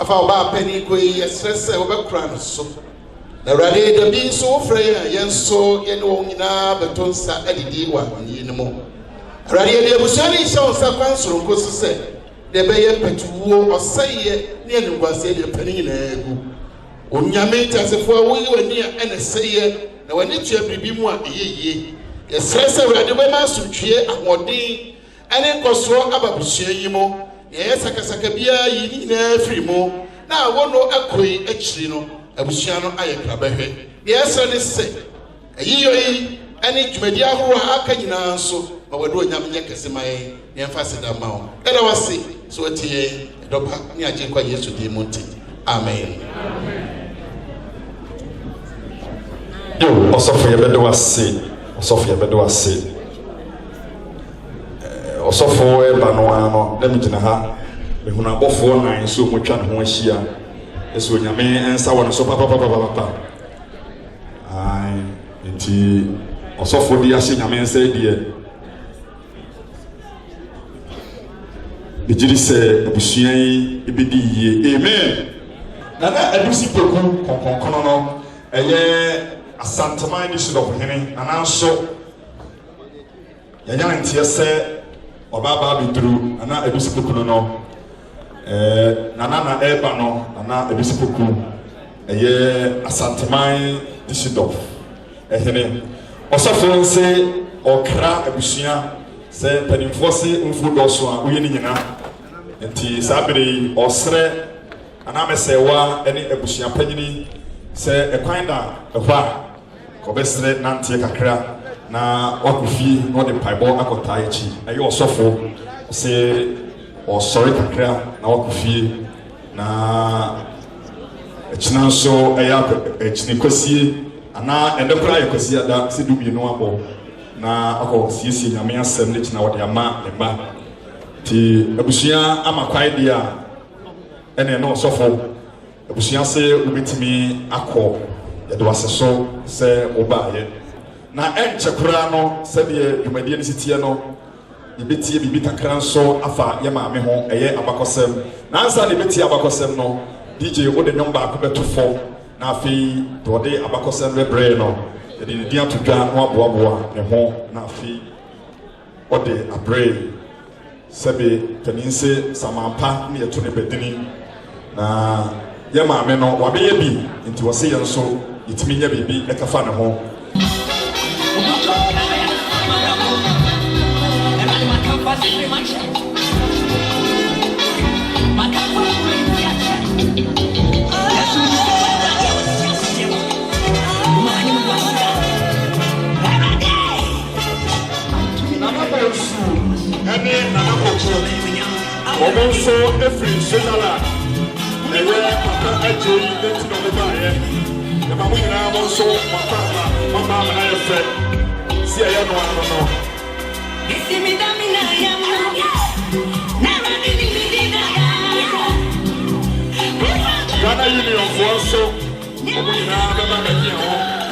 afa oba pani koi yesrese obekura no so na rade da bi so frɛ yenso yene wo nyina betonsa adidi wa ni ne mo rade de busani hyɛ sa kwansoro nkoso sɛ de bɛyɛ petuwo ɔsɛye ne aningwase de pani nyina egu onyame tasefo wo yi wani ene sɛye na wani tua bibi mu a eyeye yesrese rade bɛ ma sutwie ahoden ane koso ababusua yi mo yes akasaka bia yi na frimo na wono akoi akiri no abusua no ayekra behwe yes ne se ayiyo yi ani dwumadi ahoro aka nyina nso ma wado onyam nya kese mai ne mfase da ma wo era wase so tie dopa ni aje kwa Yesu di monti amen yo osofo yebedo wase osofo e banoa no na migina ha mehuna bofo nan so motwa ne ho ahia eso nyame ensa wona so papa ai enti osofo di ahye nyame ensa die bejiri se abusua yi ebedi yie amen na adusi poku konkono no eye asantaman ni so do hene ananso yanya ntie se obaba bidru ana adusi poku no nana eba no nana ebisi poku eye asanteman Disidorf ehene osofo nse okra abusua se panimfo se mfu doso a uye ni nyina enti sabere osre ana mesewa ene abusua panyini se ekwan da ehwa ko besre nantie kakra na wakofi no de paibo akota echi eye osofo se o sorry kakra na wakufie na echina so eya echini kwasie ana endekura yekwasi ada se dubi no abo na akọ siesie nyame asem ne china wode ama lemba ti abusua amakwai dia ene no sofo abusua se ubetimi akọ yede waseso se obaye na enchekura no se de dwumadie ne sitie no yebetie bibi kakra nso afa ye maame ho eye abakosem na ansa ne betie abakosem no DJ wo de nyomba akobetofo na afi to de abakosem bebre no yɛde ne di ato dwa na waboaboa ne ho na afei ɔde abrɛ sɛbe panin sɛ samampa ne yɛto ne badini na yɛ maame no wabɛyɛ bi nti wɔse yɛn nso yɛtumi nya biribi ɛkafa ne ho ɛne nana kɔkɔ ɔmo nso efiri Switzerland ɛyɛ papa agye yi n'eti na ɔmo baayɛ ɛma mo nyinaa mo nso papa amana yɛ fɛ si ɛyɛ no ano no. Ghana Union foɔ nso ɔmo nyinaa bɛba bɛki ɛho.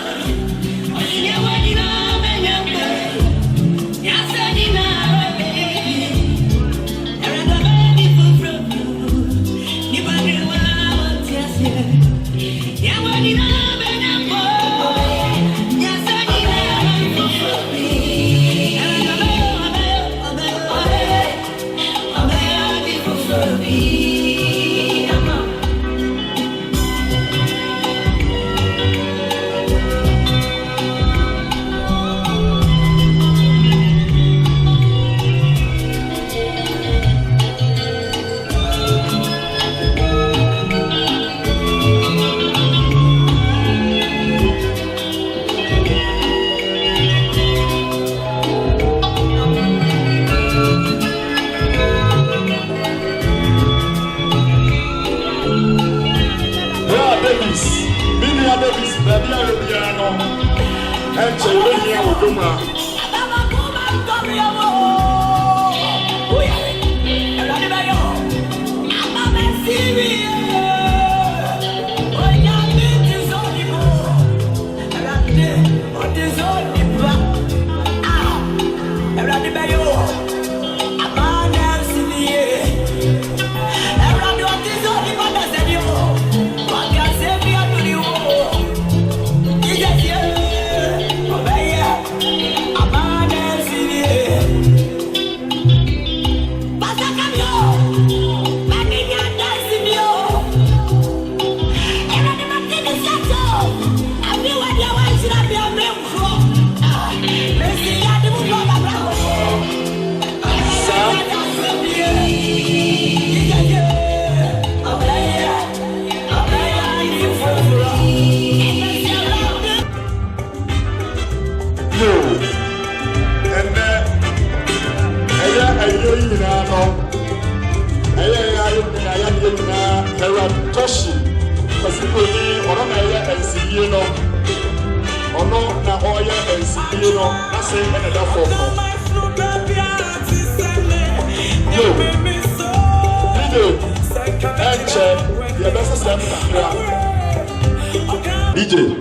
DJ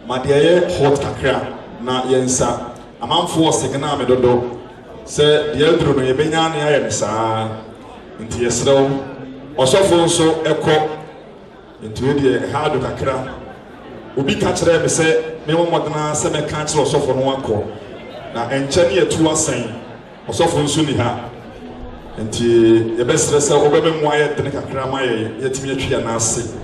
Madiaye hot kakra na yensa amanfo segna me dodo se de aduro no yebenya ne aye ne saa nti yesrew osofo nso ekọ nti we de hado kakra obi ka kire me se me momodena se me ka kire osofo no akọ na enche ne etu asan osofo nso ni ha nti yebesre se obebe mu aye de kakra ma ye yetimi atwa na ase.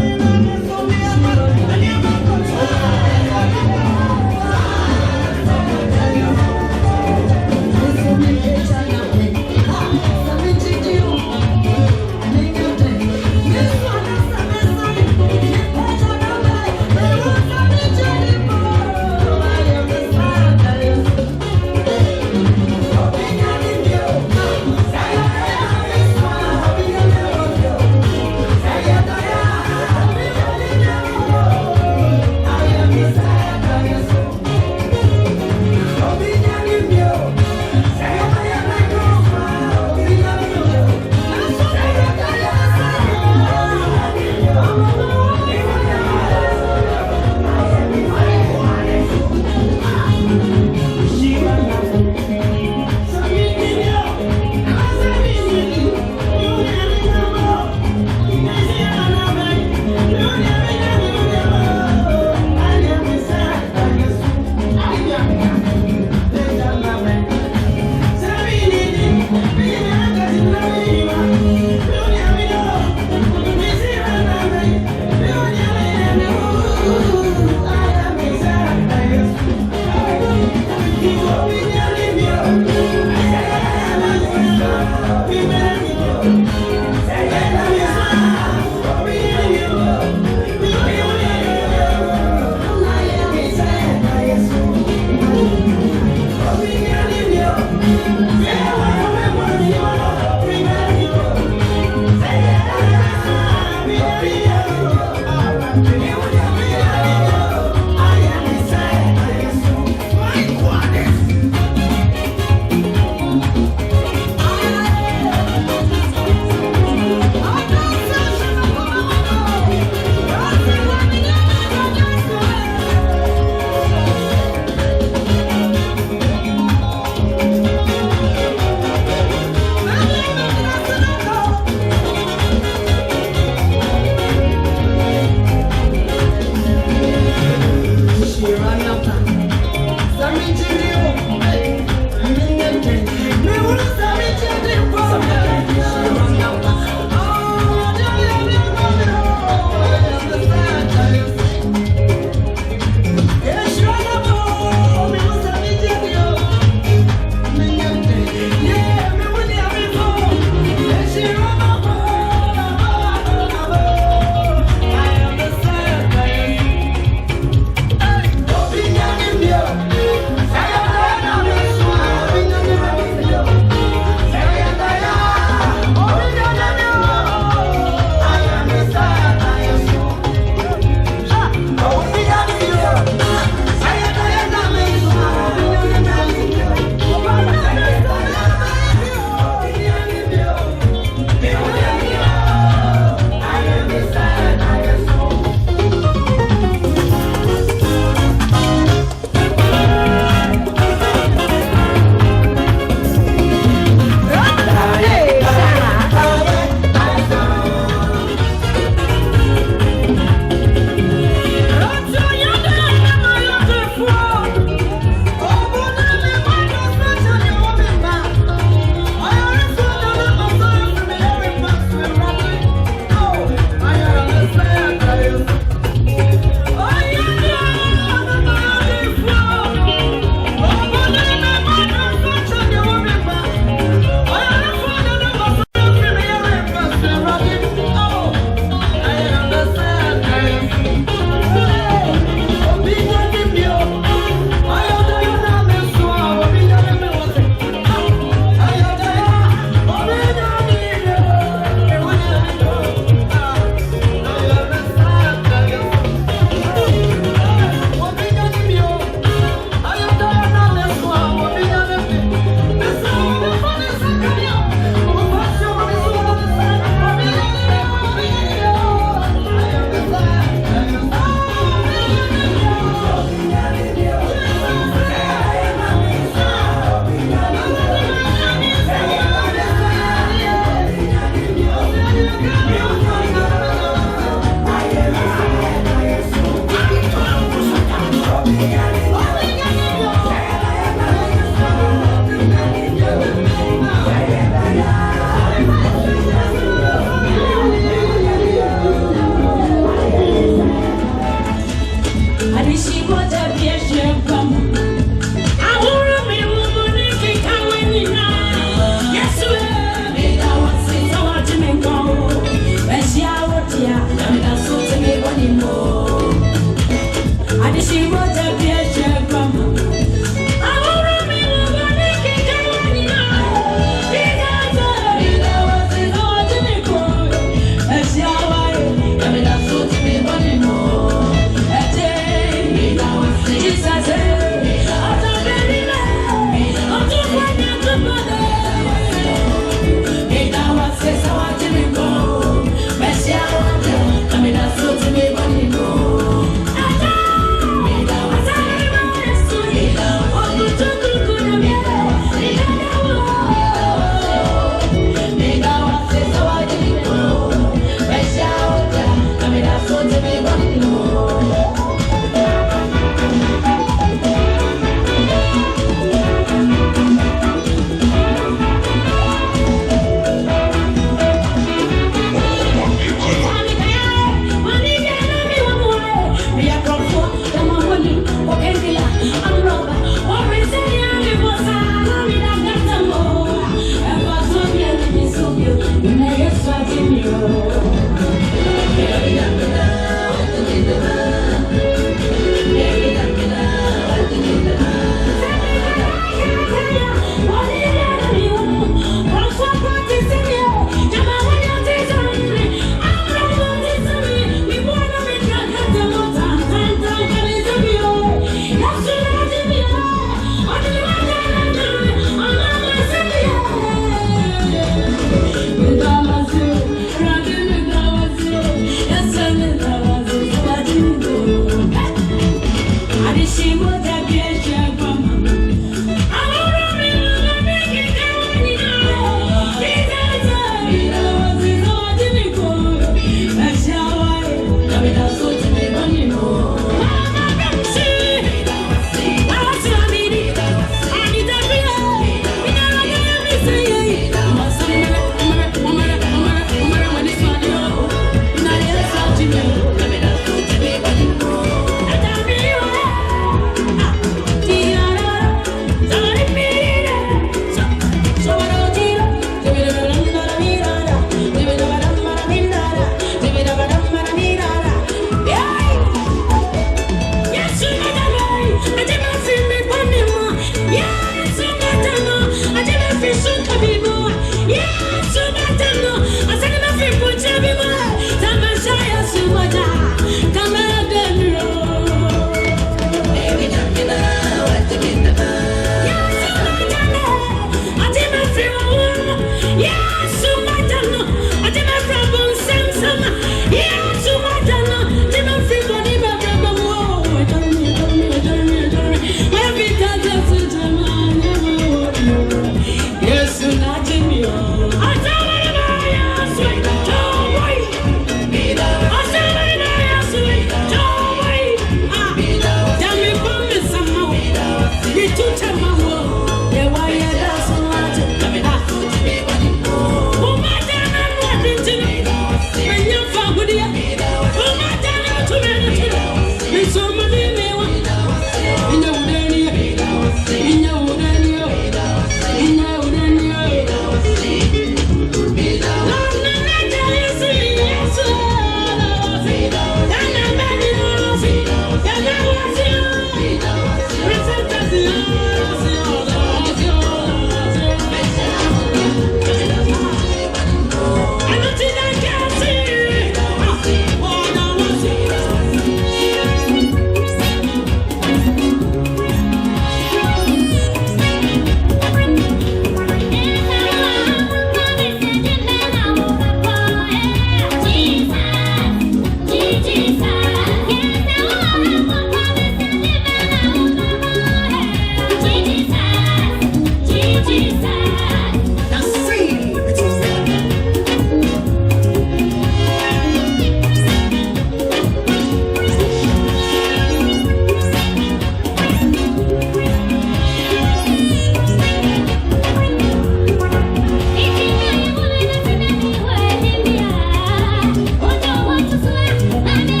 I'm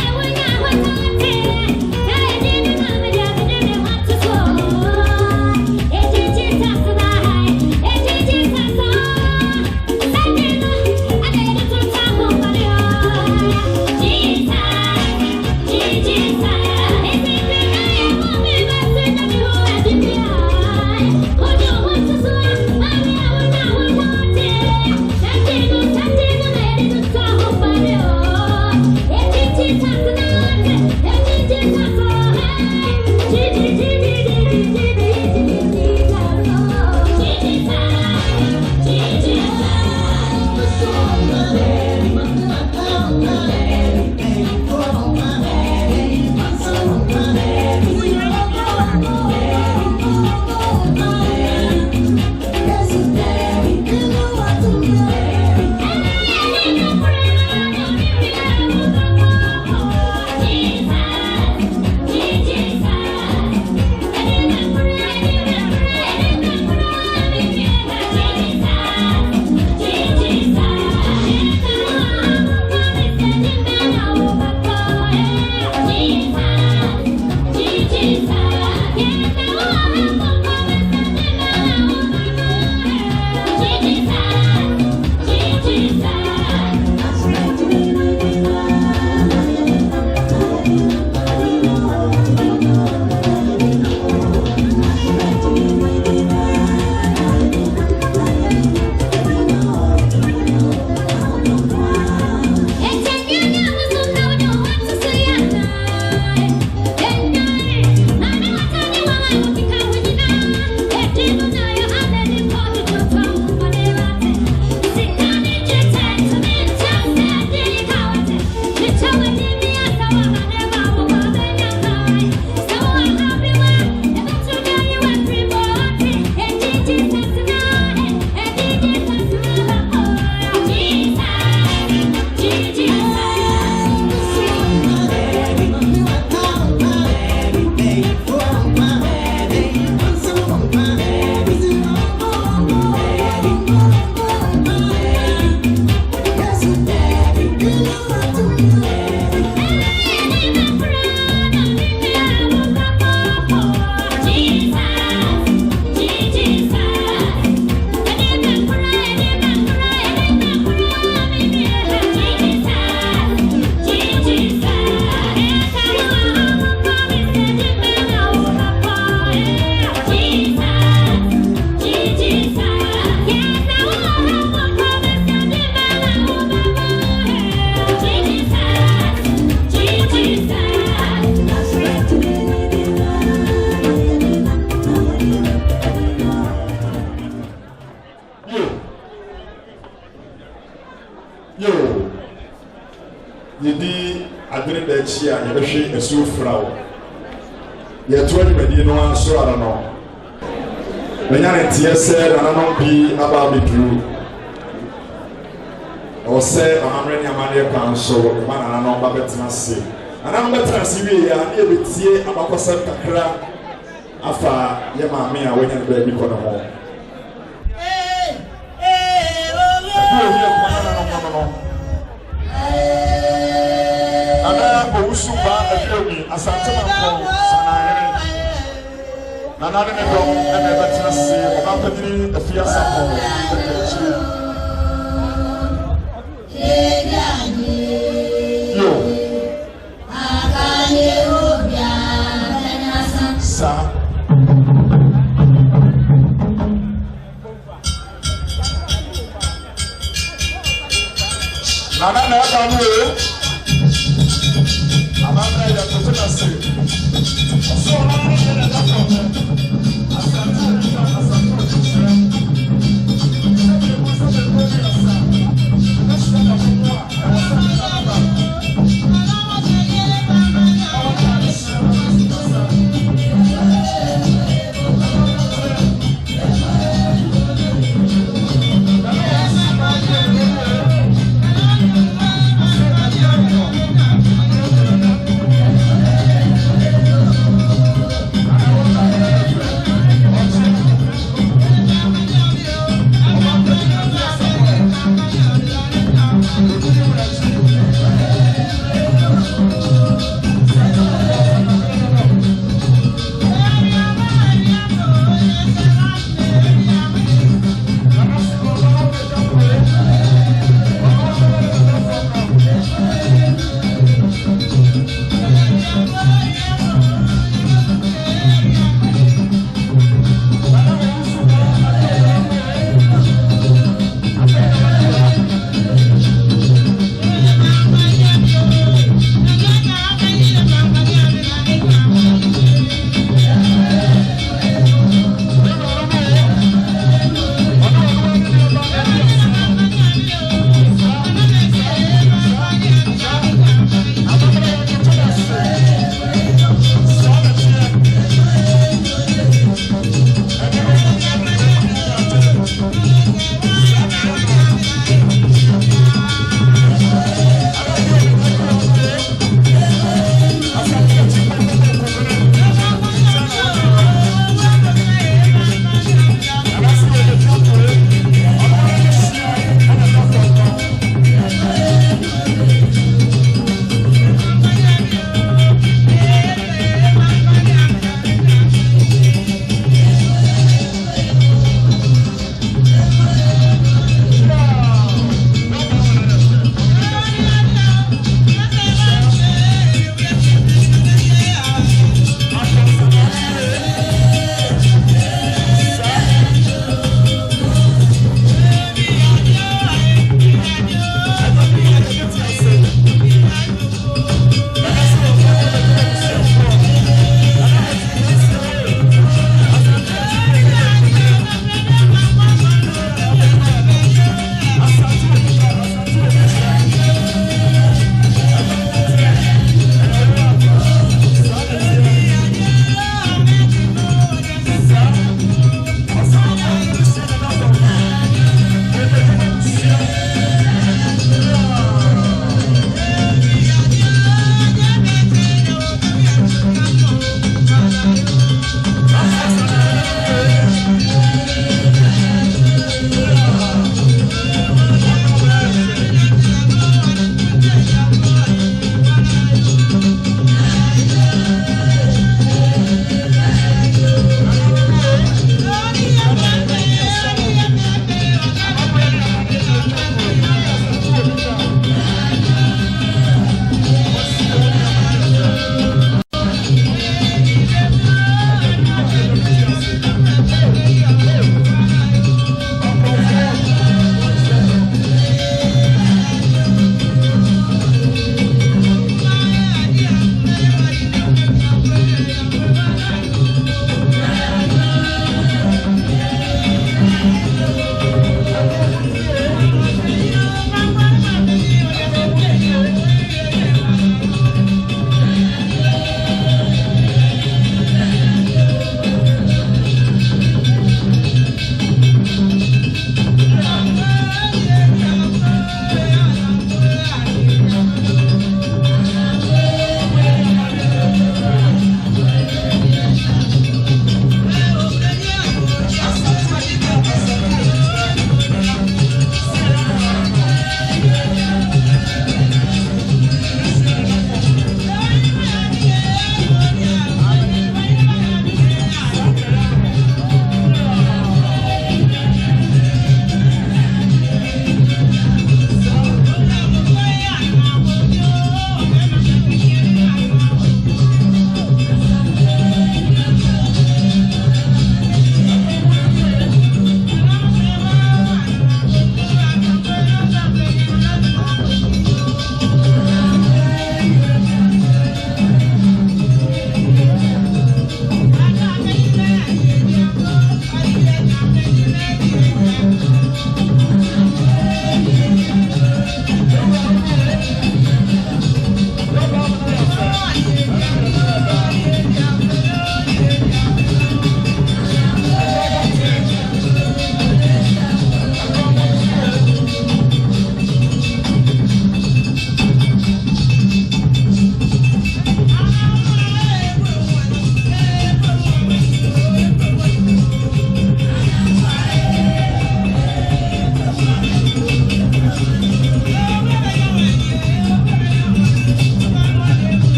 di adwene da akyi a yɛbɛhwɛ asuo fura wo yɛto adwumadi no anso ara no manya ne nteɛ sɛ nananom bi aba abɛduru ɛwɔ sɛ amammerɛ ne amanneɛ kwan so ma nananom ba bɛtena ase nananom bɛtena ase wie a ne yɛbɛtie abakɔsɛm kakra afa yɛ maame a wɔanya no baabi kɔ no ho Nana Owusuba Efeomi Asantema Nkɔ Sanahere Nana ne dɔm ɛna ɛbɛtena se ɔbapɛdini Afiasapɔ ɛkɛkyiri yo sa Nana na ɛba no o Amanda ya kutuna si. So nani nene dafa. Asante.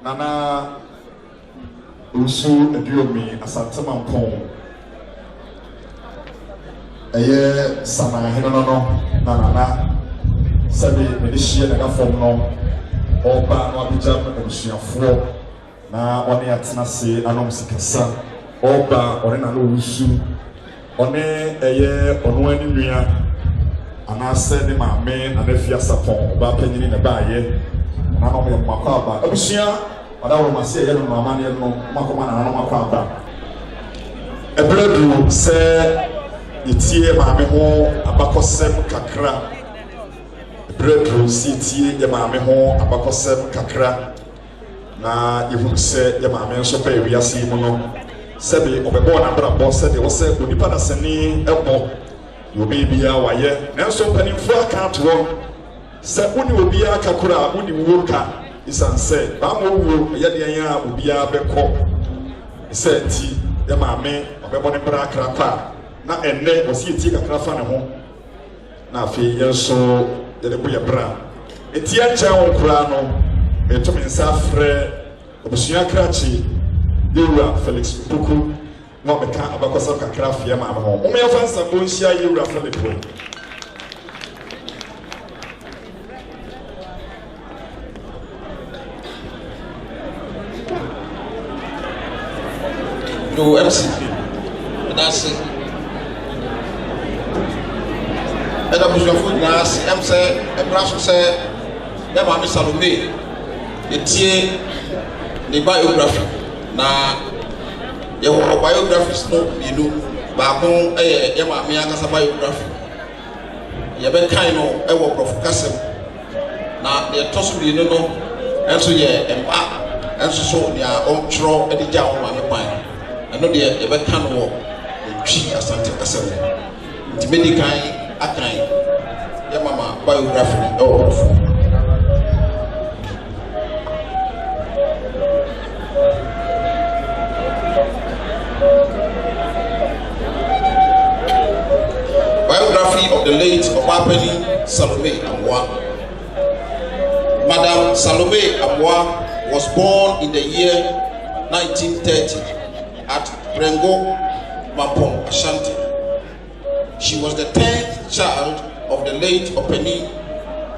Nana Usu Ediomi Asantema Mpong Eye Sana Hinono Nana Sabi Medishia Naga Fomno Oba no Abijam Ebusuafo na one atenase anom sikasa Oba one na no Usu one eye ono ani nua anase ne maame na nafia sapon Oba panyini na baaye na no me makwa aba abusua wadawo mase ye no mama ne no makoma na no makwa aba ebredu se itie maame ho abakosem kakra ebredu se itie ye maame ho abakosem kakra na yehu se ye maame nso pa ewiase mu no sebe obebo na brabo se de wo se onipa da sani ebo obi bia waye nanso panimfo aka to se uni obi aka kura uni woka isanse ba mo wo ye de yan obi abekọ se ti ye maame obebo ne bra akrakwa na enne osi ti kakra fa ne ho na afi yeso ye de boye bra eti ancha won kura no eto mensa frɛ obusua krachi Yewura Felix Puku na beka abakosa kakra fie ma ho o me yafa nsambo nhia Yewura Felix Puku do MC that's it eda busuafo na MC ebraso se ya ma mi Salome etie ne biography na ye wo biographies no bilu ba ko ye ma me akasa biography ye be kan no e wo prof kasem na ye toso bi no enso ye emba enso so dia on tro e di ja wo ma me kwan eno de ye be kan wo twi asante kasem nti medical akan ye mama biography e wo prof Biography of the late Obapeni Salome Amwa. Madame Salome Amwa was born in the year 1930 at Brengo, Mampong, Ashanti. She was the 10th child of the late Openi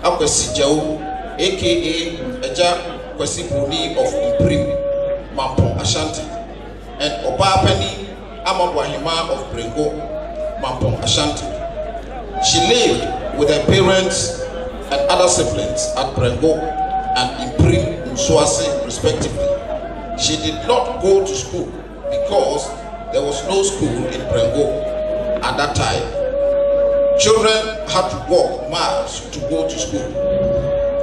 Akwesi Jau, aka Eja Kwesi Bruni of Imprim, Mampong, Ashanti, and Obapeni Amabwahima of Brengo, Mampong, Ashanti. She lived with her parents and other siblings at Brengo and Imprim in Swasi, respectively. She did not go to school because there was no school in Brengo at that time. Children had to walk miles to go to school.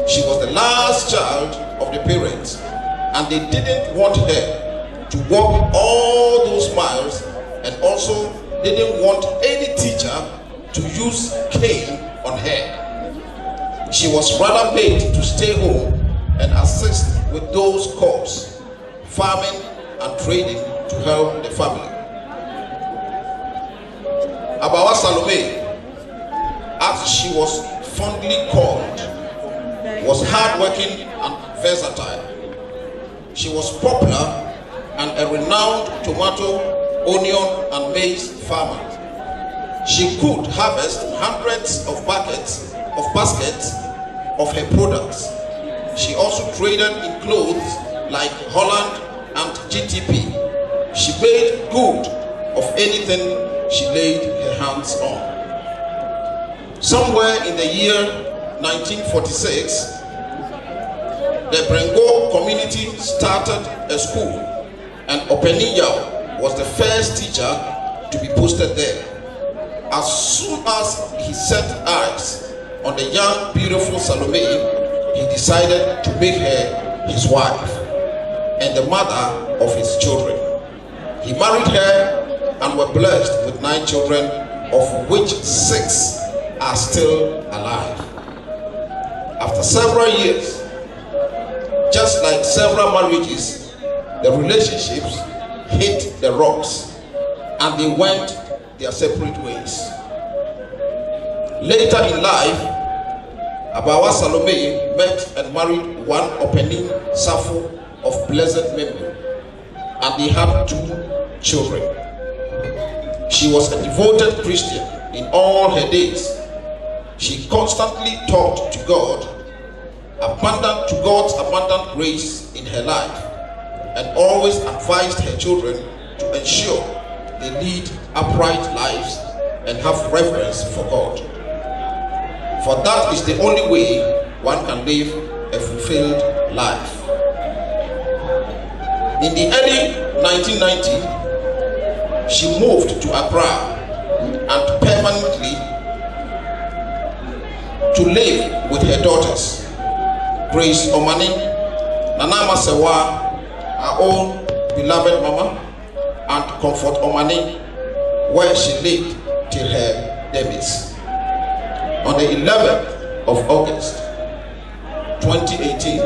She was the last child of the parents, and they didn't want her to walk all those miles, and also didn't want any teacher to use cane on her. She was rather made to stay home and assist with those chores, farming and trading to help the family. Abawa Salome, as she was fondly called, was hardworking and versatile. She was popular and a renowned tomato, onion and maize farmer. She could harvest hundreds of baskets of her products. She also traded in clothes like Holland and GTP. She made good of anything she laid her hands on. Somewhere in the year 1946, the Brengo community started a school, and Openi Yao was the first teacher to be posted there. As soon as he set eyes on the young, beautiful Salome, he decided to make her his wife and the mother of his children. He married her and were blessed with 9 children, of which 6 are still alive. After several years, just like several marriages, the relationships hit the rocks and they went their separate ways. Later in life, Abawa Salome met and married one Openi Safo of blessed memory, and they had 2 children. She was a devoted Christian in all her days. She constantly talked to God's abundant grace in her life, and always advised her children to ensure they lead upright lives and have reverence for God. For that is the only way one can live a fulfilled life. In the early 1990s, she moved to Accra and permanently to live with her daughters, Grace Omani, Nana Masewa, our own beloved mama, and Comfort Omani, where she lived till her demise. On the 11th of August 2018,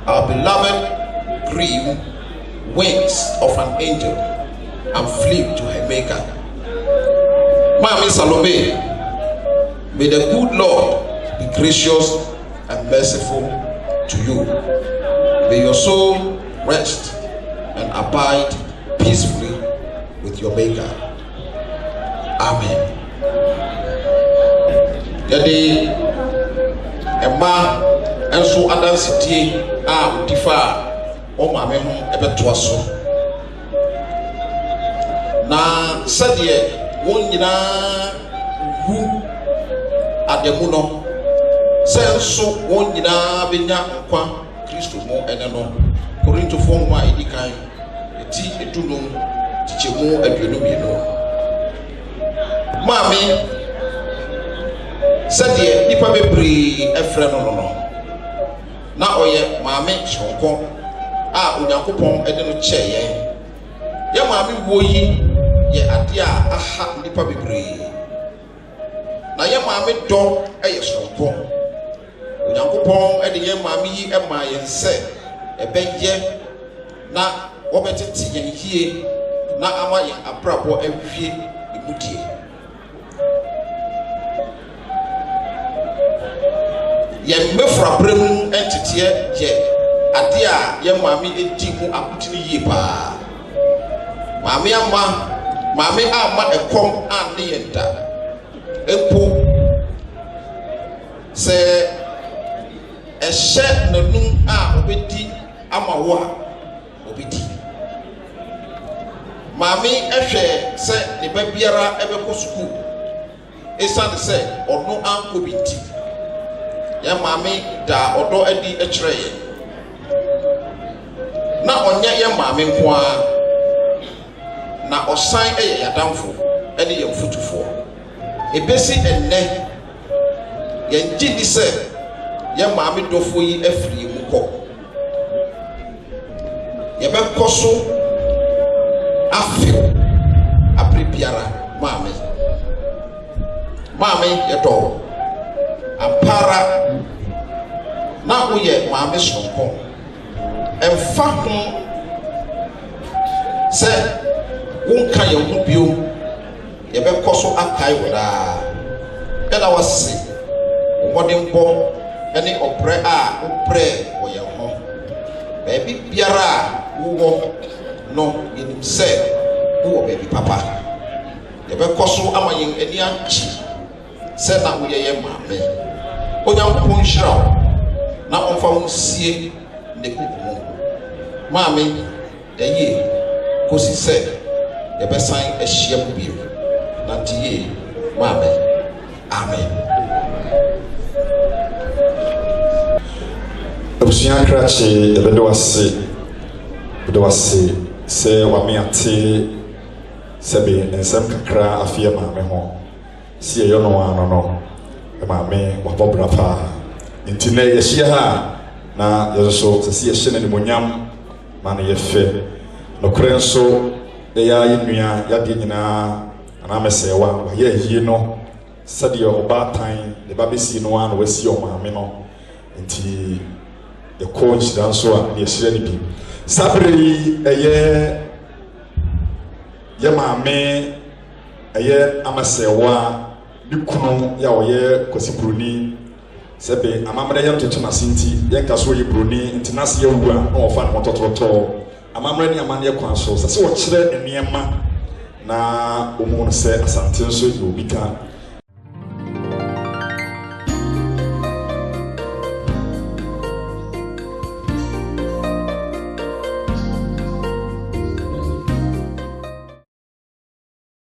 our beloved grew wings of an angel and flew to her maker. Mami Salome, may the good Lord be gracious and merciful to you. May your soul rest and abide peacefully with your maker. Amen. Yadi Emma enso adansiti a utifa o maame ho ebetoa so. Na sadie won nyina hu ademu no senso won nyina benya kwa Kristo mo ene no Korinto fo mo a edikan eti edunum tichemu aduonu bieno. Maame sadie nipa bebree efre no na oye maame chonko a Onyankopon ede no kyeye ye maame wo yi ye ade a aha nipa bebree na ye maame do eye chonko Onyankopon ede ye maame yi ema ye nse ebeye na wobetete ye hie na ama ye abrabo ahwie emudie. Ye mefra brem entete ye ade a ye maame edi mu akutini yie pa. Maame ama ekom ande ye nda epo se ehye nanum a obedi ama wo a obedi. Maame ehwe se ne ba biara ebekọ school esane se ono anko binti ya maame da odo adi ekire ye na onya ye maame nko a na osan eye yadamfo ene ye mfutufo ebesi enne ye ngidi se ye maame dofo yi afiri mu kọ ye be koso afio aprebiara maame ye do apara na uye maame sonko emfa ho se wonka ye ho bio ye be koso akai wora ena wase wodempo ene opre a opre wo ye ho baby biara wo no yenim se wo baby papa ye be koso ama yen eni anchi se na wo ye maame Onyankopon hyira na onfa wo sie ne kuku maame daye kosi se ye besan ahyia mu bio na tiye maame amen. Abusuan krache ebedo wase se wame ate sebe ensem kakra afie maame ho si eyo no ano no maame wabobra pa intine yehia ha na yeso sesi yehye ne monyam ma na yefe no krenso ya yinua ya de nyina ana mesewa wa ye yie no sade obatan de babesi no an wasi o maame no nti ye ko nhyira nso a ye hyira ni bi sabri ye maame amasewa ni kunu ya oye kosipruni sebe amamre yam toto na sinti yenka so ye broni ntinase ye wu a na ofa na motototo amamre ni amane kwan so se wo kire eniema na omu no se asante so ye obika